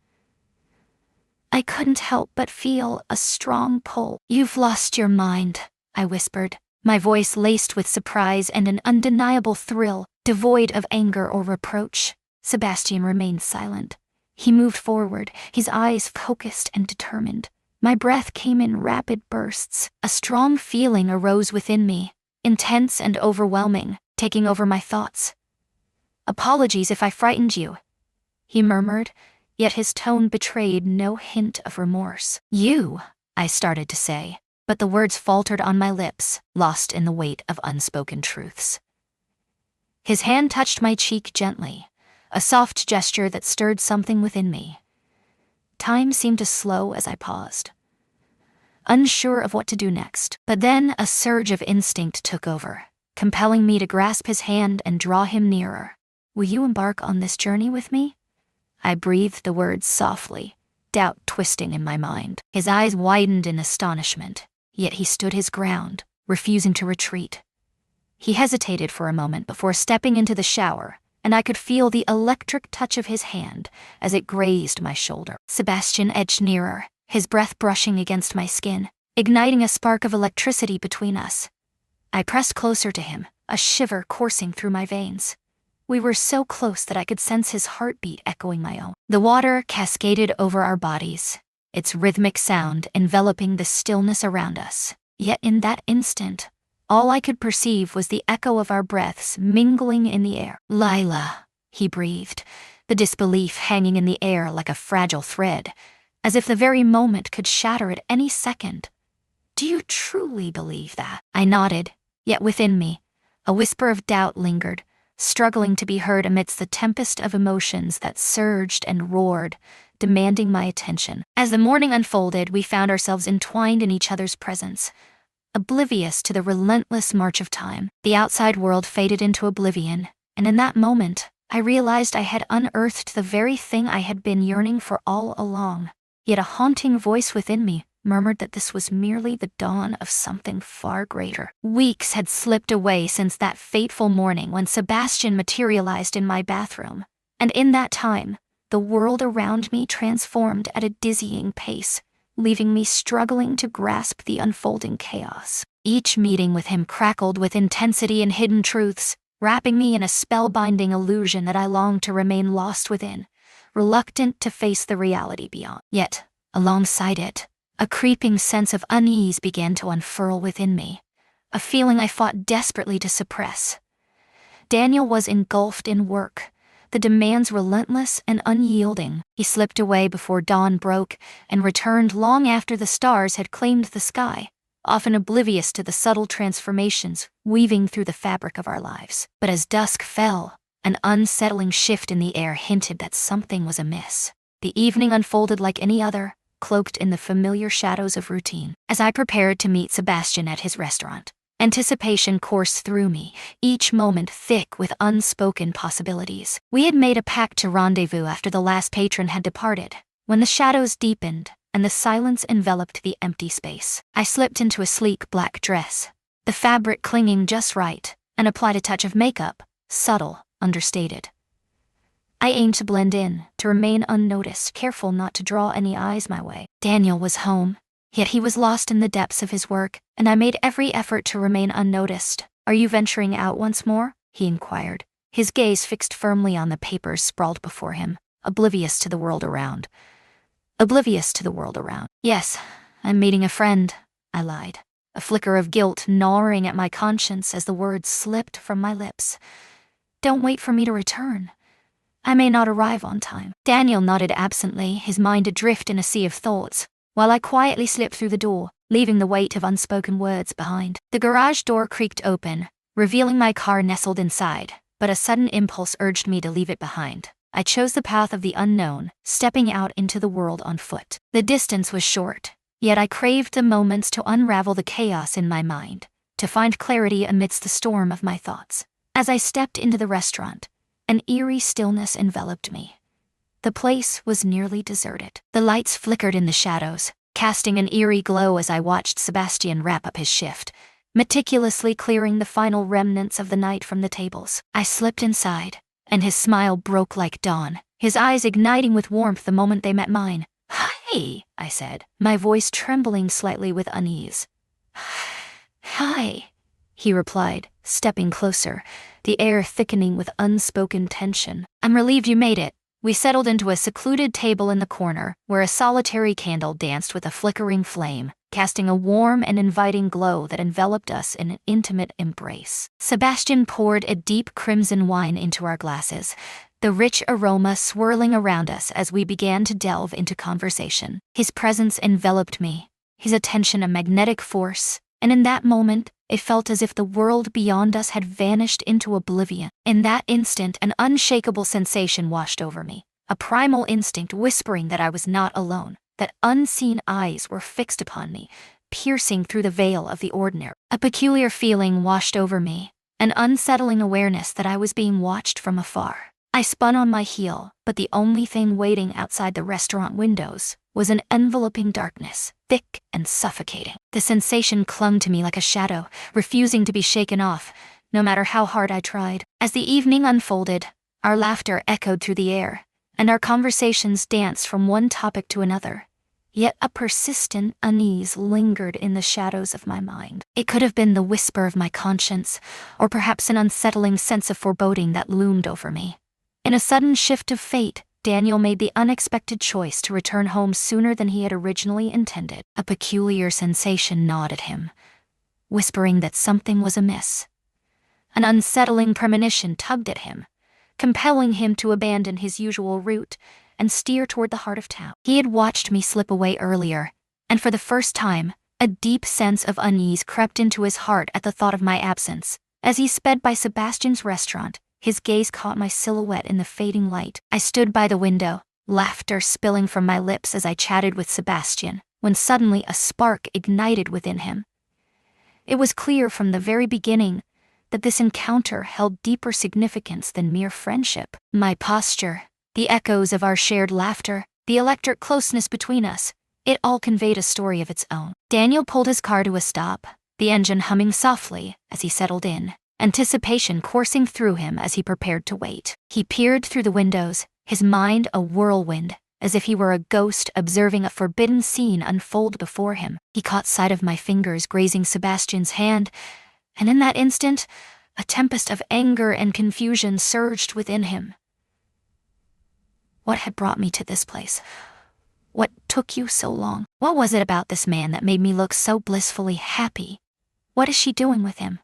I couldn't help but feel a strong pull. "You've lost your mind," I whispered, my voice laced with surprise and an undeniable thrill, devoid of anger or reproach. Sebastian remained silent. He moved forward, his eyes focused and determined. My breath came in rapid bursts. A strong feeling arose within me, intense and overwhelming, taking over my thoughts. "Apologies if I frightened you," he murmured, yet his tone betrayed no hint of remorse. "You," I started to say, but the words faltered on my lips, lost in the weight of unspoken truths. His hand touched my cheek gently, a soft gesture that stirred something within me. Time seemed to slow as I paused, unsure of what to do next. But then a surge of instinct took over, compelling me to grasp his hand and draw him nearer. "Will you embark on this journey with me?" I breathed the words softly, doubt twisting in my mind. His eyes widened in astonishment, yet he stood his ground, refusing to retreat. He hesitated for a moment before stepping into the shower, and I could feel the electric touch of his hand as it grazed my shoulder. Sebastian edged nearer, his breath brushing against my skin, igniting a spark of electricity between us. I pressed closer to him, a shiver coursing through my veins. We were so close that I could sense his heartbeat echoing my own. The water cascaded over our bodies, its rhythmic sound enveloping the stillness around us. Yet in that instant, all I could perceive was the echo of our breaths mingling in the air. "Lila," he breathed, the disbelief hanging in the air like a fragile thread, as if the very moment could shatter at any second. "Do you truly believe that?" I nodded, yet within me, a whisper of doubt lingered, struggling to be heard amidst the tempest of emotions that surged and roared, demanding my attention. As the morning unfolded, we found ourselves entwined in each other's presence, oblivious to the relentless march of time. The outside world faded into oblivion, and in that moment, I realized I had unearthed the very thing I had been yearning for all along. Yet a haunting voice within me murmured that this was merely the dawn of something far greater. Weeks had slipped away since that fateful morning when Sebastian materialized in my bathroom, and in that time, the world around me transformed at a dizzying pace, leaving me struggling to grasp the unfolding chaos. Each meeting with him crackled with intensity and hidden truths, wrapping me in a spellbinding illusion that I longed to remain lost within, reluctant to face the reality beyond. Yet, alongside it, a creeping sense of unease began to unfurl within me, a feeling I fought desperately to suppress. Daniel was engulfed in work, the demands relentless and unyielding. He slipped away before dawn broke and returned long after the stars had claimed the sky, often oblivious to the subtle transformations weaving through the fabric of our lives. But as dusk fell, an unsettling shift in the air hinted that something was amiss. The evening unfolded like any other, cloaked in the familiar shadows of routine. As I prepared to meet Sebastian at his restaurant, anticipation coursed through me, each moment thick with unspoken possibilities. We had made a pact to rendezvous after the last patron had departed, when the shadows deepened and the silence enveloped the empty space. I slipped into a sleek black dress, the fabric clinging just right, and applied a touch of makeup, subtle, understated. I aimed to blend in, to remain unnoticed, careful not to draw any eyes my way. Daniel was home, yet he was lost in the depths of his work, and I made every effort to remain unnoticed. "Are you venturing out once more?" he inquired, his gaze fixed firmly on the papers sprawled before him, oblivious to the world around. "Yes, I'm meeting a friend," I lied, a flicker of guilt gnawing at my conscience as the words slipped from my lips. "Don't wait for me to return. I may not arrive on time." Daniel nodded absently, his mind adrift in a sea of thoughts, while I quietly slipped through the door, leaving the weight of unspoken words behind. The garage door creaked open, revealing my car nestled inside, but a sudden impulse urged me to leave it behind. I chose the path of the unknown, stepping out into the world on foot. The distance was short, yet I craved the moments to unravel the chaos in my mind, to find clarity amidst the storm of my thoughts. As I stepped into the restaurant, an eerie stillness enveloped me. The place was nearly deserted. The lights flickered in the shadows, casting an eerie glow as I watched Sebastian wrap up his shift, meticulously clearing the final remnants of the night from the tables. I slipped inside, and his smile broke like dawn, his eyes igniting with warmth the moment they met mine. "Hey," I said, my voice trembling slightly with unease. "Hi," he replied, stepping closer, the air thickening with unspoken tension. "I'm relieved you made it." We settled into a secluded table in the corner, where a solitary candle danced with a flickering flame, casting a warm and inviting glow that enveloped us in an intimate embrace. Sebastian poured a deep crimson wine into our glasses, the rich aroma swirling around us as we began to delve into conversation. His presence enveloped me, his attention a magnetic force, and in that moment, it felt as if the world beyond us had vanished into oblivion. In that instant, an unshakable sensation washed over me, a primal instinct whispering that I was not alone, that unseen eyes were fixed upon me, piercing through the veil of the ordinary. A peculiar feeling washed over me, an unsettling awareness that I was being watched from afar. I spun on my heel, but the only thing waiting outside the restaurant windows was an enveloping darkness, thick and suffocating. The sensation clung to me like a shadow, refusing to be shaken off, no matter how hard I tried. As the evening unfolded, our laughter echoed through the air, and our conversations danced from one topic to another. Yet a persistent unease lingered in the shadows of my mind. It could have been the whisper of my conscience, or perhaps an unsettling sense of foreboding that loomed over me. In a sudden shift of fate, Daniel made the unexpected choice to return home sooner than he had originally intended. A peculiar sensation gnawed at him, whispering that something was amiss. An unsettling premonition tugged at him, compelling him to abandon his usual route and steer toward the heart of town. He had watched me slip away earlier, and for the first time, a deep sense of unease crept into his heart at the thought of my absence. As he sped by Sebastian's restaurant, his gaze caught my silhouette in the fading light. I stood by the window, laughter spilling from my lips as I chatted with Sebastian, when suddenly a spark ignited within him. It was clear from the very beginning that this encounter held deeper significance than mere friendship. My posture, the echoes of our shared laughter, the electric closeness between us, it all conveyed a story of its own. Daniel pulled his car to a stop, the engine humming softly as he settled in, anticipation coursing through him as he prepared to wait. He peered through the windows, his mind a whirlwind, as if he were a ghost observing a forbidden scene unfold before him. He caught sight of my fingers grazing Sebastian's hand, and in that instant, a tempest of anger and confusion surged within him. What had brought me to this place? What took you so long? What was it about this man that made me look so blissfully happy? What is she doing with him?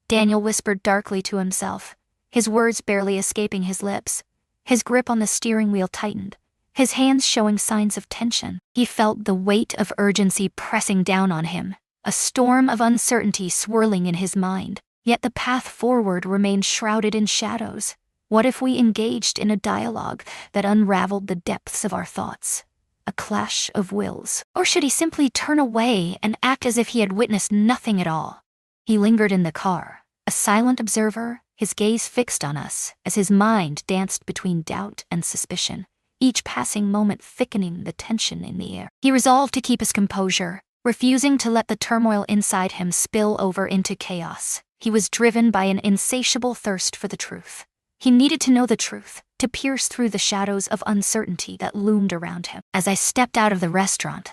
Daniel whispered darkly to himself, his words barely escaping his lips. His grip on the steering wheel tightened, his hands showing signs of tension. He felt the weight of urgency pressing down on him, a storm of uncertainty swirling in his mind. Yet the path forward remained shrouded in shadows. What if we engaged in a dialogue that unraveled the depths of our thoughts? A clash of wills. Or should he simply turn away and act as if he had witnessed nothing at all? He lingered in the car, a silent observer, his gaze fixed on us as his mind danced between doubt and suspicion, each passing moment thickening the tension in the air. He resolved to keep his composure, refusing to let the turmoil inside him spill over into chaos. He was driven by an insatiable thirst for the truth. He needed to know the truth, to pierce through the shadows of uncertainty that loomed around him. As I stepped out of the restaurant,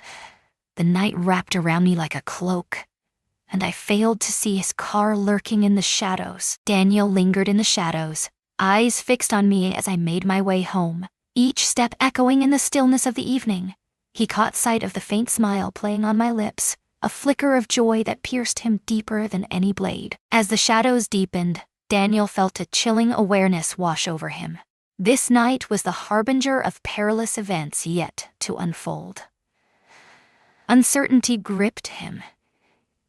the night wrapped around me like a cloak, and I failed to see his car lurking in the shadows. Daniel lingered in the shadows, eyes fixed on me as I made my way home, each step echoing in the stillness of the evening. He caught sight of the faint smile playing on my lips, a flicker of joy that pierced him deeper than any blade. As the shadows deepened, Daniel felt a chilling awareness wash over him. This night was the harbinger of perilous events yet to unfold. Uncertainty gripped him,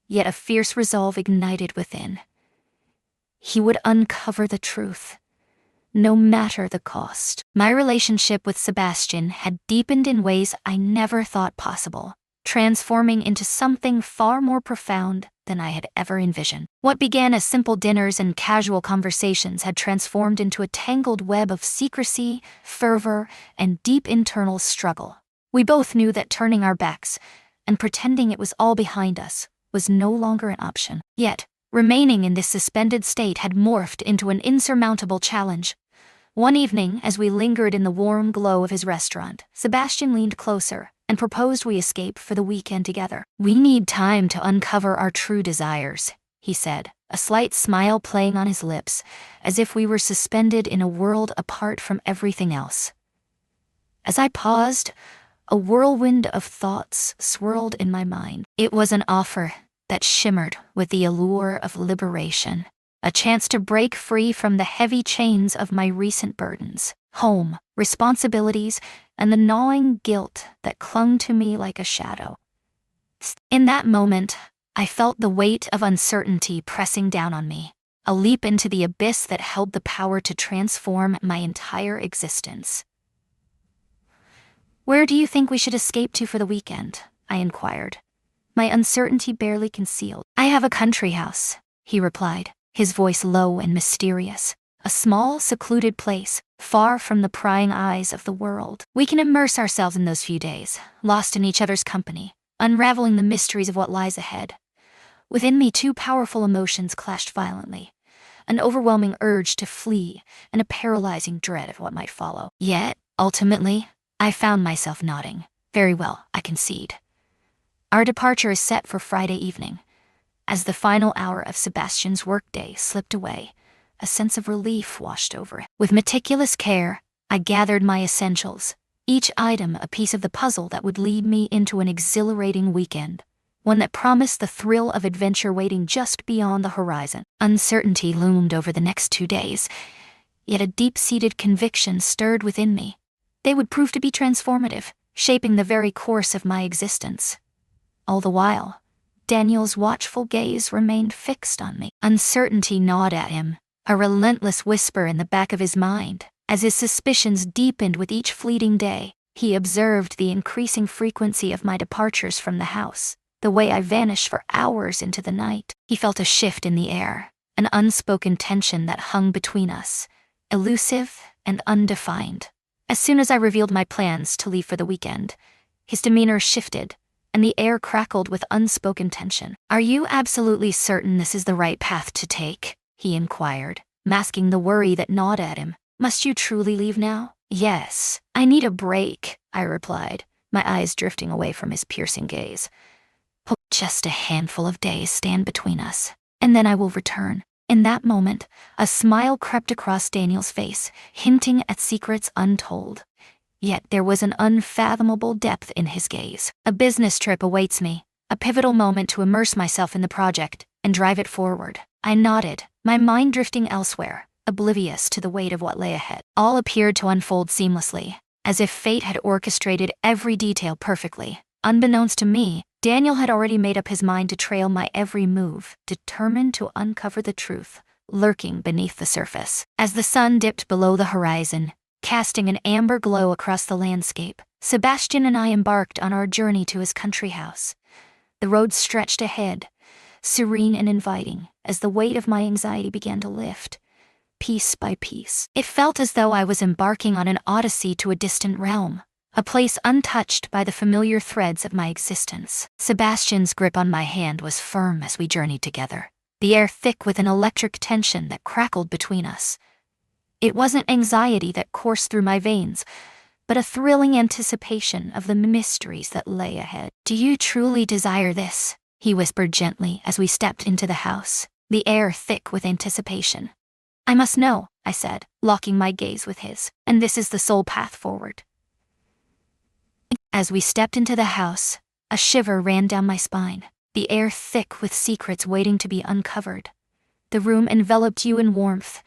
yet a fierce resolve ignited within. He would uncover the truth, no matter the cost. My relationship with Sebastian had deepened in ways I never thought possible, transforming into something far more profound than I had ever envisioned. What began as simple dinners and casual conversations had transformed into a tangled web of secrecy, fervor, and deep internal struggle. We both knew that turning our backs and pretending it was all behind us was no longer an option. Yet, remaining in this suspended state had morphed into an insurmountable challenge. One evening, as we lingered in the warm glow of his restaurant, Sebastian leaned closer, and proposed we escape for the weekend together. "We need time to uncover our true desires," he said, a slight smile playing on his lips, as if we were suspended in a world apart from everything else. As I paused, a whirlwind of thoughts swirled in my mind. It was an offer that shimmered with the allure of liberation, a chance to break free from the heavy chains of my recent burdens, home, responsibilities, and the gnawing guilt that clung to me like a shadow. In that moment, I felt the weight of uncertainty pressing down on me, a leap into the abyss that held the power to transform my entire existence. "Where do you think we should escape to for the weekend?" I inquired, my uncertainty barely concealed. "I have a country house," he replied, his voice low and mysterious. "A small, secluded place, far from the prying eyes of the world. We can immerse ourselves in those few days, lost in each other's company, unraveling the mysteries of what lies ahead." Within me, two powerful emotions clashed violently, an overwhelming urge to flee and a paralyzing dread of what might follow. Yet, ultimately, I found myself nodding. "Very well, I concede. Our departure is set for Friday evening." As the final hour of Sebastian's workday slipped away, a sense of relief washed over it. With meticulous care, I gathered my essentials, each item a piece of the puzzle that would lead me into an exhilarating weekend, one that promised the thrill of adventure waiting just beyond the horizon. Uncertainty loomed over the next 2 days, yet a deep-seated conviction stirred within me. They would prove to be transformative, shaping the very course of my existence. All the while, Daniel's watchful gaze remained fixed on me. Uncertainty gnawed at him, a relentless whisper in the back of his mind. As his suspicions deepened with each fleeting day, he observed the increasing frequency of my departures from the house, the way I vanished for hours into the night. He felt a shift in the air, an unspoken tension that hung between us, elusive and undefined. As soon as I revealed my plans to leave for the weekend, his demeanor shifted, and the air crackled with unspoken tension. "Are you absolutely certain this is the right path to take?" he inquired, masking the worry that gnawed at him. "Must you truly leave now?" "Yes, I need a break," I replied, my eyes drifting away from his piercing gaze. "Just a handful of days stand between us, and then I will return." In that moment, a smile crept across Daniel's face, hinting at secrets untold. Yet there was an unfathomable depth in his gaze. "A business trip awaits me, a pivotal moment to immerse myself in the project and drive it forward." I nodded, my mind drifting elsewhere, oblivious to the weight of what lay ahead. All appeared to unfold seamlessly, as if fate had orchestrated every detail perfectly. Unbeknownst to me, Daniel had already made up his mind to trail my every move, determined to uncover the truth lurking beneath the surface. As the sun dipped below the horizon, casting an amber glow across the landscape, Sebastian and I embarked on our journey to his country house. The road stretched ahead, serene and inviting, as the weight of my anxiety began to lift, piece by piece. It felt as though I was embarking on an odyssey to a distant realm, a place untouched by the familiar threads of my existence. Sebastian's grip on my hand was firm as we journeyed together, the air thick with an electric tension that crackled between us. It wasn't anxiety that coursed through my veins, but a thrilling anticipation of the mysteries that lay ahead. "Do you truly desire this?" he whispered gently as we stepped into the house, the air thick with anticipation. "I must know," I said, locking my gaze with his, "and this is the sole path forward." As we stepped into the house, a shiver ran down my spine, the air thick with secrets waiting to be uncovered. The room enveloped you in warmth,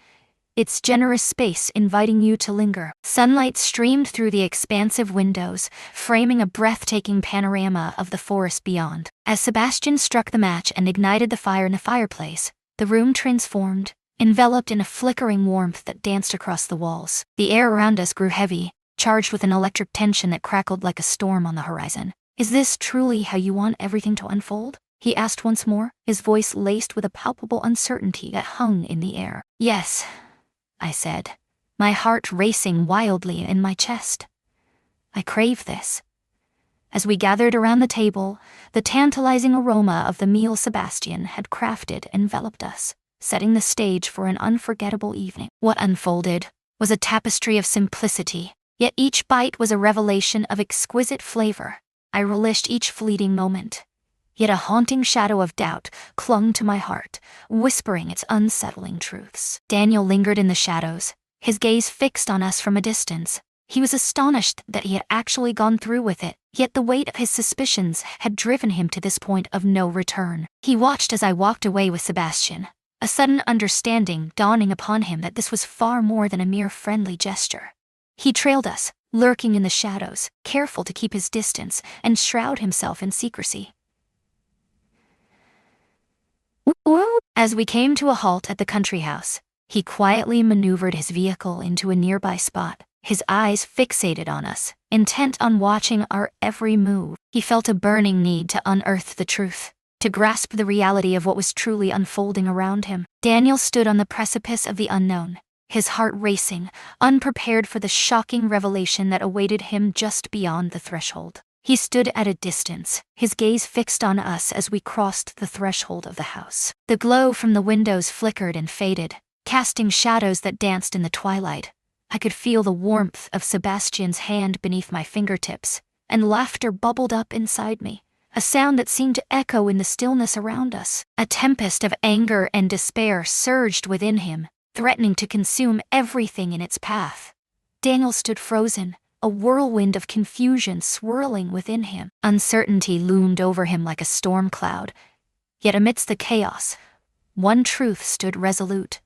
its generous space inviting you to linger. Sunlight streamed through the expansive windows, framing a breathtaking panorama of the forest beyond. As Sebastian struck the match and ignited the fire in the fireplace, the room transformed, enveloped in a flickering warmth that danced across the walls. The air around us grew heavy, charged with an electric tension that crackled like a storm on the horizon. "Is this truly how you want everything to unfold?" he asked once more, his voice laced with a palpable uncertainty that hung in the air. "Yes," I said, my heart racing wildly in my chest. "I crave this." As we gathered around the table, the tantalizing aroma of the meal Sebastian had crafted enveloped us, setting the stage for an unforgettable evening. What unfolded was a tapestry of simplicity, yet each bite was a revelation of exquisite flavor. I relished each fleeting moment. Yet a haunting shadow of doubt clung to my heart, whispering its unsettling truths. Daniel lingered in the shadows, his gaze fixed on us from a distance. He was astonished that he had actually gone through with it, yet the weight of his suspicions had driven him to this point of no return. He watched as I walked away with Sebastian, a sudden understanding dawning upon him that this was far more than a mere friendly gesture. He trailed us, lurking in the shadows, careful to keep his distance and shroud himself in secrecy. As we came to a halt at the country house, he quietly maneuvered his vehicle into a nearby spot, his eyes fixated on us, intent on watching our every move. He felt a burning need to unearth the truth, to grasp the reality of what was truly unfolding around him. Daniel stood on the precipice of the unknown, his heart racing, unprepared for the shocking revelation that awaited him just beyond the threshold. He stood at a distance, his gaze fixed on us as we crossed the threshold of the house. The glow from the windows flickered and faded, casting shadows that danced in the twilight. I could feel the warmth of Sebastian's hand beneath my fingertips, and laughter bubbled up inside me, a sound that seemed to echo in the stillness around us. A tempest of anger and despair surged within him, threatening to consume everything in its path. Daniel stood frozen, a whirlwind of confusion swirling within him. Uncertainty loomed over him like a storm cloud. Yet amidst the chaos, one truth stood resolute.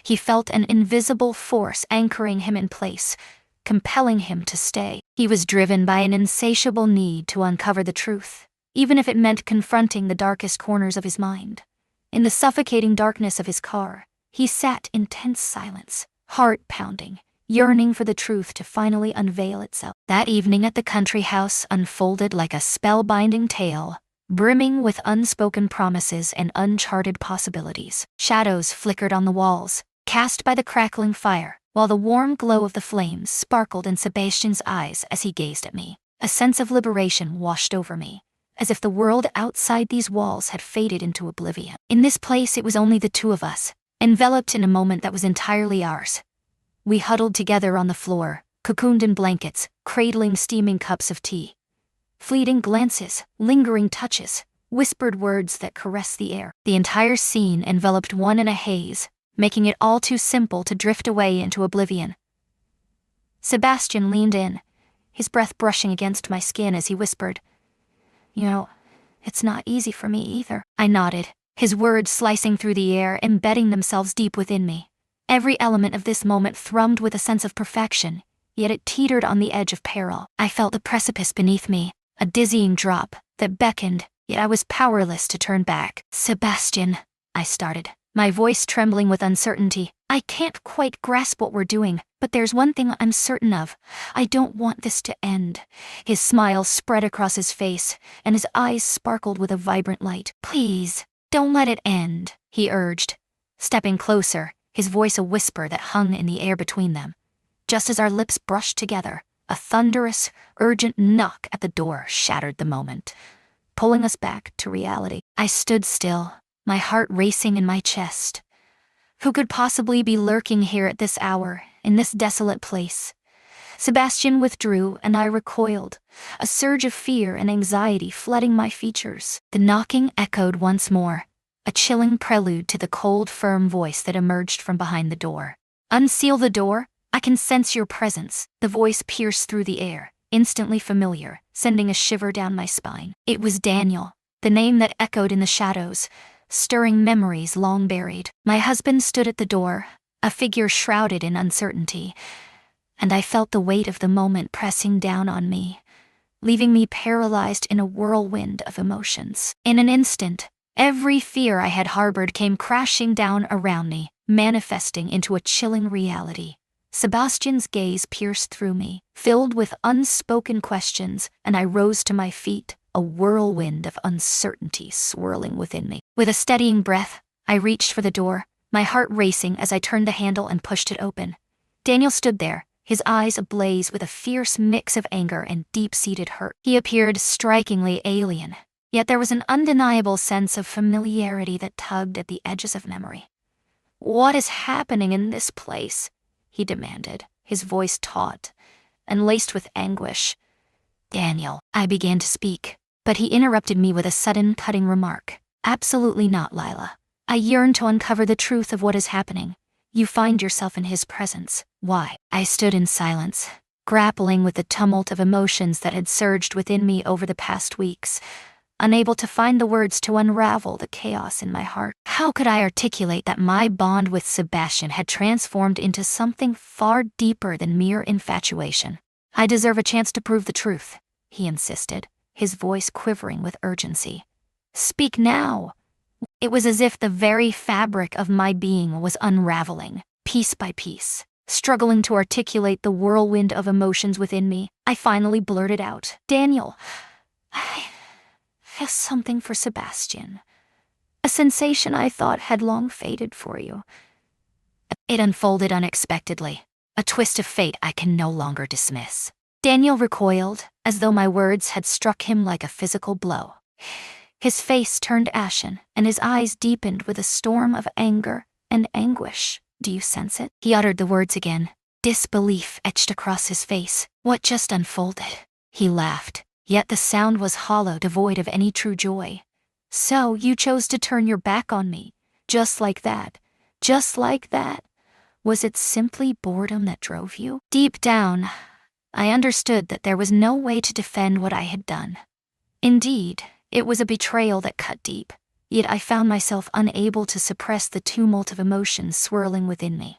He felt an invisible force anchoring him in place, compelling him to stay. He was driven by an insatiable need to uncover the truth, even if it meant confronting the darkest corners of his mind. In the suffocating darkness of his car, he sat in tense silence, heart pounding, yearning for the truth to finally unveil itself. That evening at the country house unfolded like a spellbinding tale, brimming with unspoken promises and uncharted possibilities. Shadows flickered on the walls, cast by the crackling fire, while the warm glow of the flames sparkled in Sebastian's eyes as he gazed at me. A sense of liberation washed over me, as if the world outside these walls had faded into oblivion. In this place it was only the two of us, enveloped in a moment that was entirely ours. We huddled together on the floor, cocooned in blankets, cradling steaming cups of tea. Fleeting glances, lingering touches, whispered words that caressed the air. The entire scene enveloped one in a haze, making it all too simple to drift away into oblivion. Sebastian leaned in, his breath brushing against my skin as he whispered, "You know, it's not easy for me either." I nodded, his words slicing through the air, embedding themselves deep within me. Every element of this moment thrummed with a sense of perfection, yet it teetered on the edge of peril. I felt the precipice beneath me, a dizzying drop that beckoned, yet I was powerless to turn back. "Sebastian," I started, my voice trembling with uncertainty. "I can't quite grasp what we're doing, but there's one thing I'm certain of. I don't want this to end." His smile spread across his face, and his eyes sparkled with a vibrant light. "Please, don't let it end," he urged, stepping closer, his voice a whisper that hung in the air between them. Just as our lips brushed together, a thunderous, urgent knock at the door shattered the moment, pulling us back to reality. I stood still, my heart racing in my chest. Who could possibly be lurking here at this hour, in this desolate place? Sebastian withdrew, and I recoiled, a surge of fear and anxiety flooding my features. The knocking echoed once more, a chilling prelude to the cold, firm voice that emerged from behind the door. "Unseal the door? I can sense your presence." The voice pierced through the air, instantly familiar, sending a shiver down my spine. It was Daniel, the name that echoed in the shadows, stirring memories long buried. My husband stood at the door, a figure shrouded in uncertainty, and I felt the weight of the moment pressing down on me, leaving me paralyzed in a whirlwind of emotions. In an instant, every fear I had harbored came crashing down around me, manifesting into a chilling reality. Sebastian's gaze pierced through me, filled with unspoken questions, and I rose to my feet, a whirlwind of uncertainty swirling within me. With a steadying breath, I reached for the door, my heart racing as I turned the handle and pushed it open. Daniel stood there, his eyes ablaze with a fierce mix of anger and deep-seated hurt. He appeared strikingly alien, yet there was an undeniable sense of familiarity that tugged at the edges of memory. "What is happening in this place?" he demanded, his voice taut and laced with anguish. Daniel, I began to speak, but he interrupted me with a sudden, cutting remark. Absolutely not, Lila. I yearn to uncover the truth of what is happening. You find yourself in his presence. Why? I stood in silence, grappling with the tumult of emotions that had surged within me over the past weeks, unable to find the words to unravel the chaos in my heart. How could I articulate that my bond with Sebastian had transformed into something far deeper than mere infatuation? I deserve a chance to prove the truth, he insisted, his voice quivering with urgency. Speak now. It was as if the very fabric of my being was unraveling, piece by piece. Struggling to articulate the whirlwind of emotions within me, I finally blurted out, Daniel, I have something for Sebastian. A sensation I thought had long faded for you. It unfolded unexpectedly, a twist of fate I can no longer dismiss. Daniel recoiled, as though my words had struck him like a physical blow. His face turned ashen, and his eyes deepened with a storm of anger and anguish. Do you sense it? He uttered the words again. Disbelief etched across his face. What just unfolded? He laughed, yet the sound was hollow, devoid of any true joy. So you chose to turn your back on me, just like that. Just like that. Was it simply boredom that drove you? Deep down, I understood that there was no way to defend what I had done. Indeed, it was a betrayal that cut deep, yet I found myself unable to suppress the tumult of emotions swirling within me.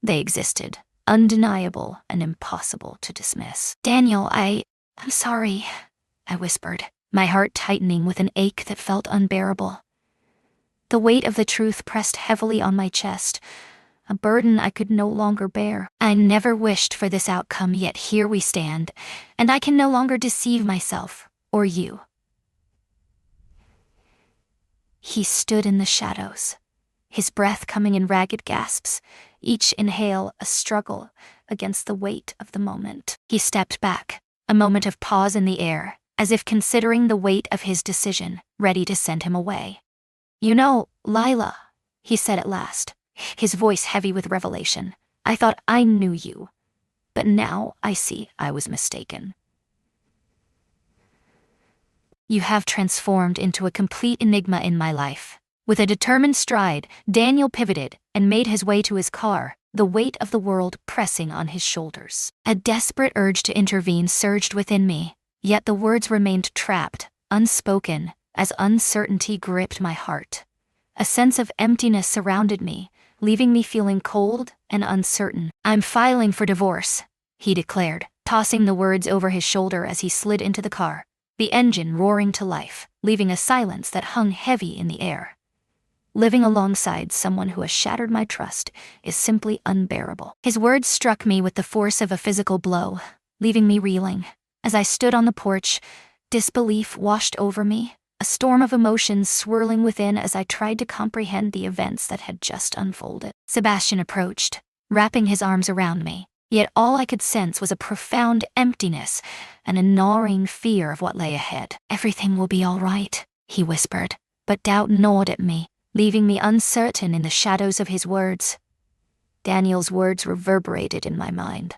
They existed, undeniable and impossible to dismiss. Daniel, I'm sorry, I whispered, my heart tightening with an ache that felt unbearable. The weight of the truth pressed heavily on my chest, a burden I could no longer bear. I never wished for this outcome, yet here we stand, and I can no longer deceive myself, or you. He stood in the shadows, his breath coming in ragged gasps, each inhale a struggle against the weight of the moment. He stepped back, a moment of pause in the air, as if considering the weight of his decision, ready to send him away. You know, Lila, he said at last, his voice heavy with revelation, I thought I knew you, but now I see I was mistaken. You have transformed into a complete enigma in my life. With a determined stride, Daniel pivoted and made his way to his car, the weight of the world pressing on his shoulders. A desperate urge to intervene surged within me, yet the words remained trapped, unspoken, as uncertainty gripped my heart. A sense of emptiness surrounded me, leaving me feeling cold and uncertain. I'm filing for divorce, he declared, tossing the words over his shoulder as he slid into the car, the engine roaring to life, leaving a silence that hung heavy in the air. Living alongside someone who has shattered my trust is simply unbearable. His words struck me with the force of a physical blow, leaving me reeling. As I stood on the porch, disbelief washed over me, a storm of emotions swirling within as I tried to comprehend the events that had just unfolded. Sebastian approached, wrapping his arms around me, yet all I could sense was a profound emptiness and a gnawing fear of what lay ahead. Everything will be all right, he whispered, but doubt gnawed at me, leaving me uncertain in the shadows of his words. Daniel's words reverberated in my mind,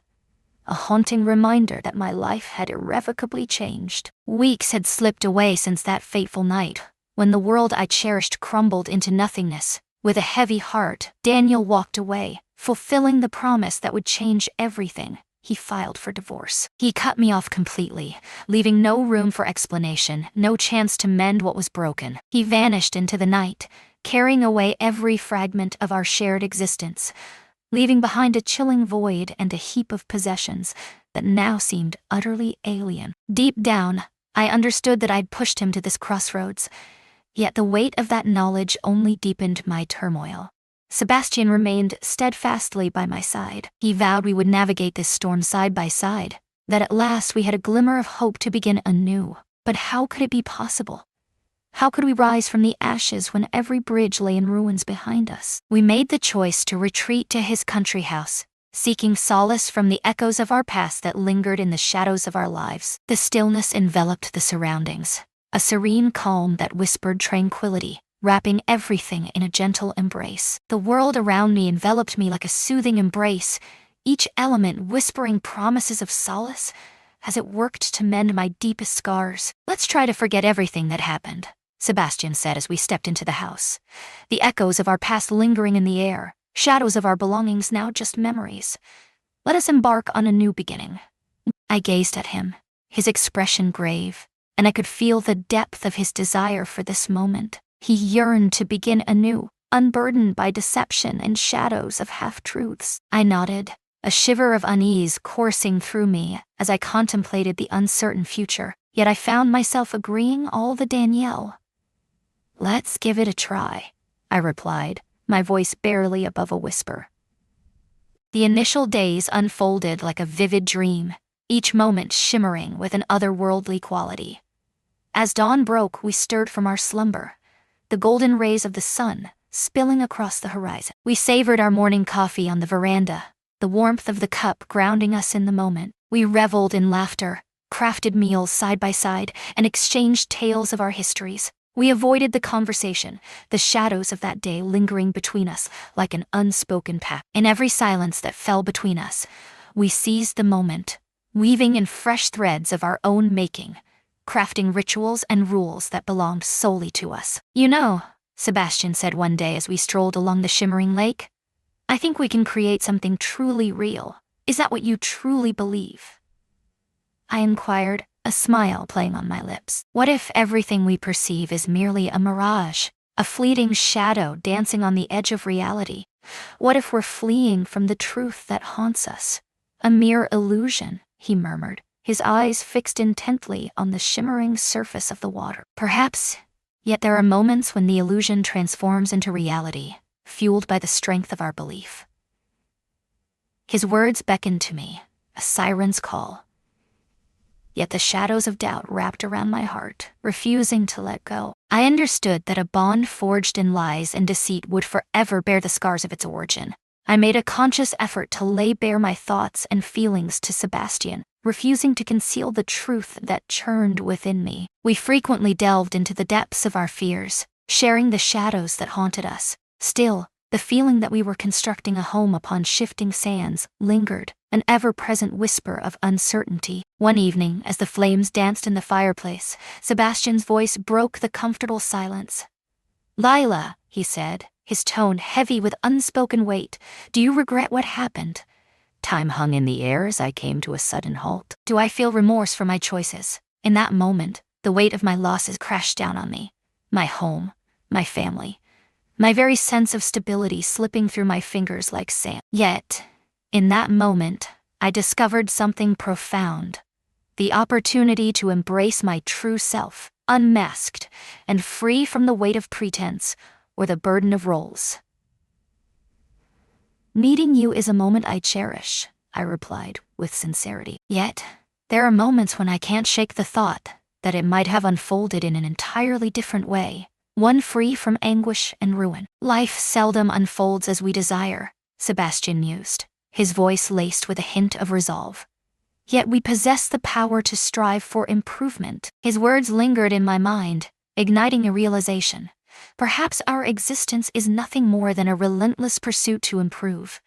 a haunting reminder that my life had irrevocably changed. Weeks had slipped away since that fateful night, when the world I cherished crumbled into nothingness. With a heavy heart, Daniel walked away, fulfilling the promise that would change everything. He filed for divorce. He cut me off completely, leaving no room for explanation, no chance to mend what was broken. He vanished into the night, carrying away every fragment of our shared existence, leaving behind a chilling void and a heap of possessions that now seemed utterly alien. Deep down, I understood that I'd pushed him to this crossroads, yet the weight of that knowledge only deepened my turmoil. Sebastian remained steadfastly by my side. He vowed we would navigate this storm side by side, that at last we had a glimmer of hope to begin anew. But how could it be possible? How could we rise from the ashes when every bridge lay in ruins behind us? We made the choice to retreat to his country house, seeking solace from the echoes of our past that lingered in the shadows of our lives. The stillness enveloped the surroundings, a serene calm that whispered tranquility, wrapping everything in a gentle embrace. The world around me enveloped me like a soothing embrace, each element whispering promises of solace Has it worked to mend my deepest scars? Let's try to forget everything that happened, Sebastian said as we stepped into the house. The echoes of our past lingering in the air, shadows of our belongings now just memories. Let us embark on a new beginning. I gazed at him, his expression grave, and I could feel the depth of his desire for this moment. He yearned to begin anew, unburdened by deception and shadows of half-truths. I nodded, a shiver of unease coursing through me as I contemplated the uncertain future, yet I found myself agreeing all the Danielle. "Let's give it a try," I replied, my voice barely above a whisper. The initial days unfolded like a vivid dream, each moment shimmering with an otherworldly quality. As dawn broke, we stirred from our slumber, the golden rays of the sun spilling across the horizon. We savored our morning coffee on the veranda, the warmth of the cup grounding us in the moment. We reveled in laughter, crafted meals side by side, and exchanged tales of our histories. We avoided the conversation, the shadows of that day lingering between us like an unspoken pact. In every silence that fell between us, we seized the moment, weaving in fresh threads of our own making, crafting rituals and rules that belonged solely to us. "You know," Sebastian said one day as we strolled along the shimmering lake, "I think we can create something truly real. Is that what you truly believe?" I inquired, a smile playing on my lips. What if everything we perceive is merely a mirage, a fleeting shadow dancing on the edge of reality? What if we're fleeing from the truth that haunts us? "A mere illusion," he murmured, his eyes fixed intently on the shimmering surface of the water. "Perhaps, yet there are moments when the illusion transforms into reality, fueled by the strength of our belief." His words beckoned to me, a siren's call. Yet the shadows of doubt wrapped around my heart, refusing to let go. I understood that a bond forged in lies and deceit would forever bear the scars of its origin. I made a conscious effort to lay bare my thoughts and feelings to Sebastian, refusing to conceal the truth that churned within me. We frequently delved into the depths of our fears, sharing the shadows that haunted us. Still, the feeling that we were constructing a home upon shifting sands lingered, an ever-present whisper of uncertainty. One evening, as the flames danced in the fireplace, Sebastian's voice broke the comfortable silence. "Lila," he said, his tone heavy with unspoken weight, "do you regret what happened?" Time hung in the air as I came to a sudden halt. "Do I feel remorse for my choices?" In that moment, the weight of my losses crashed down on me. My home, my family, my very sense of stability slipping through my fingers like sand. Yet, in that moment, I discovered something profound. The opportunity to embrace my true self, unmasked, and free from the weight of pretense or the burden of roles. "Meeting you is a moment I cherish," I replied with sincerity. "Yet, there are moments when I can't shake the thought that it might have unfolded in an entirely different way, one free from anguish and ruin." "Life seldom unfolds as we desire," Sebastian mused, his voice laced with a hint of resolve. "Yet we possess the power to strive for improvement." His words lingered in my mind, igniting a realization. Perhaps our existence is nothing more than a relentless pursuit to improve,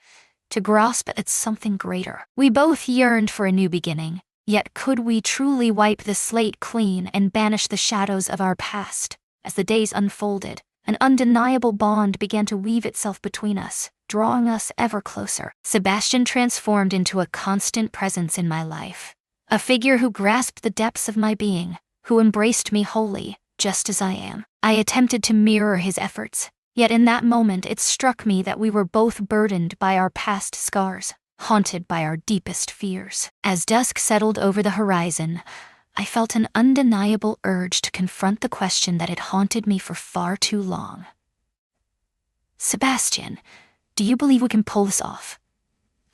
to grasp at something greater. We both yearned for a new beginning, yet could we truly wipe the slate clean and banish the shadows of our past? As the days unfolded, an undeniable bond began to weave itself between us, drawing us ever closer. Sebastian transformed into a constant presence in my life, a figure who grasped the depths of my being, who embraced me wholly, just as I am. I attempted to mirror his efforts, yet in that moment it struck me that we were both burdened by our past scars, haunted by our deepest fears. As dusk settled over the horizon, I felt an undeniable urge to confront the question that had haunted me for far too long. "Sebastian, do you believe we can pull this off?"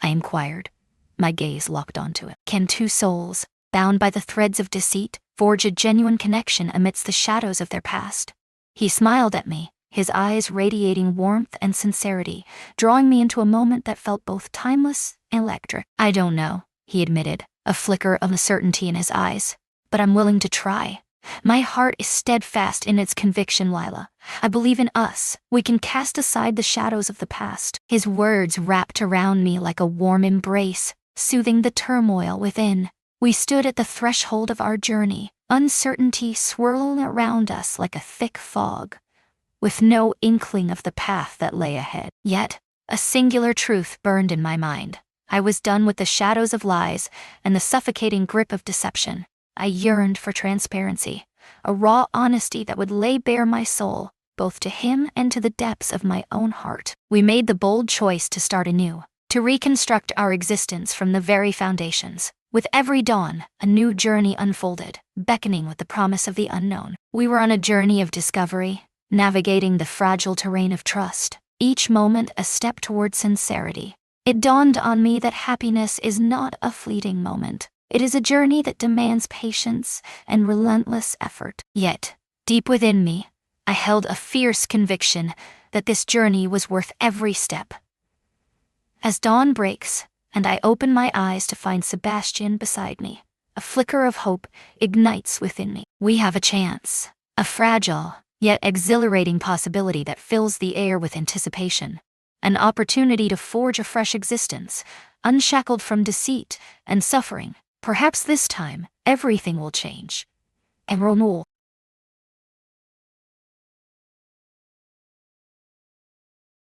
I inquired, my gaze locked onto it. "Can two souls, bound by the threads of deceit, forge a genuine connection amidst the shadows of their past?" He smiled at me, his eyes radiating warmth and sincerity, drawing me into a moment that felt both timeless and electric. "I don't know," he admitted, a flicker of uncertainty in his eyes, "but I'm willing to try. My heart is steadfast in its conviction, Lila. I believe in us. We can cast aside the shadows of the past." His words wrapped around me like a warm embrace, soothing the turmoil within. We stood at the threshold of our journey, uncertainty swirling around us like a thick fog, with no inkling of the path that lay ahead. Yet, a singular truth burned in my mind. I was done with the shadows of lies and the suffocating grip of deception. I yearned for transparency, a raw honesty that would lay bare my soul, both to him and to the depths of my own heart. We made the bold choice to start anew, to reconstruct our existence from the very foundations. With every dawn, a new journey unfolded, beckoning with the promise of the unknown. We were on a journey of discovery, navigating the fragile terrain of trust, each moment a step toward sincerity. It dawned on me that happiness is not a fleeting moment. It is a journey that demands patience and relentless effort. Yet, deep within me, I held a fierce conviction that this journey was worth every step. As dawn breaks, and I open my eyes to find Sebastian beside me, a flicker of hope ignites within me. We have a chance, a fragile, yet exhilarating possibility that fills the air with anticipation. An opportunity to forge a fresh existence, unshackled from deceit and suffering. Perhaps this time, everything will change. Emerald.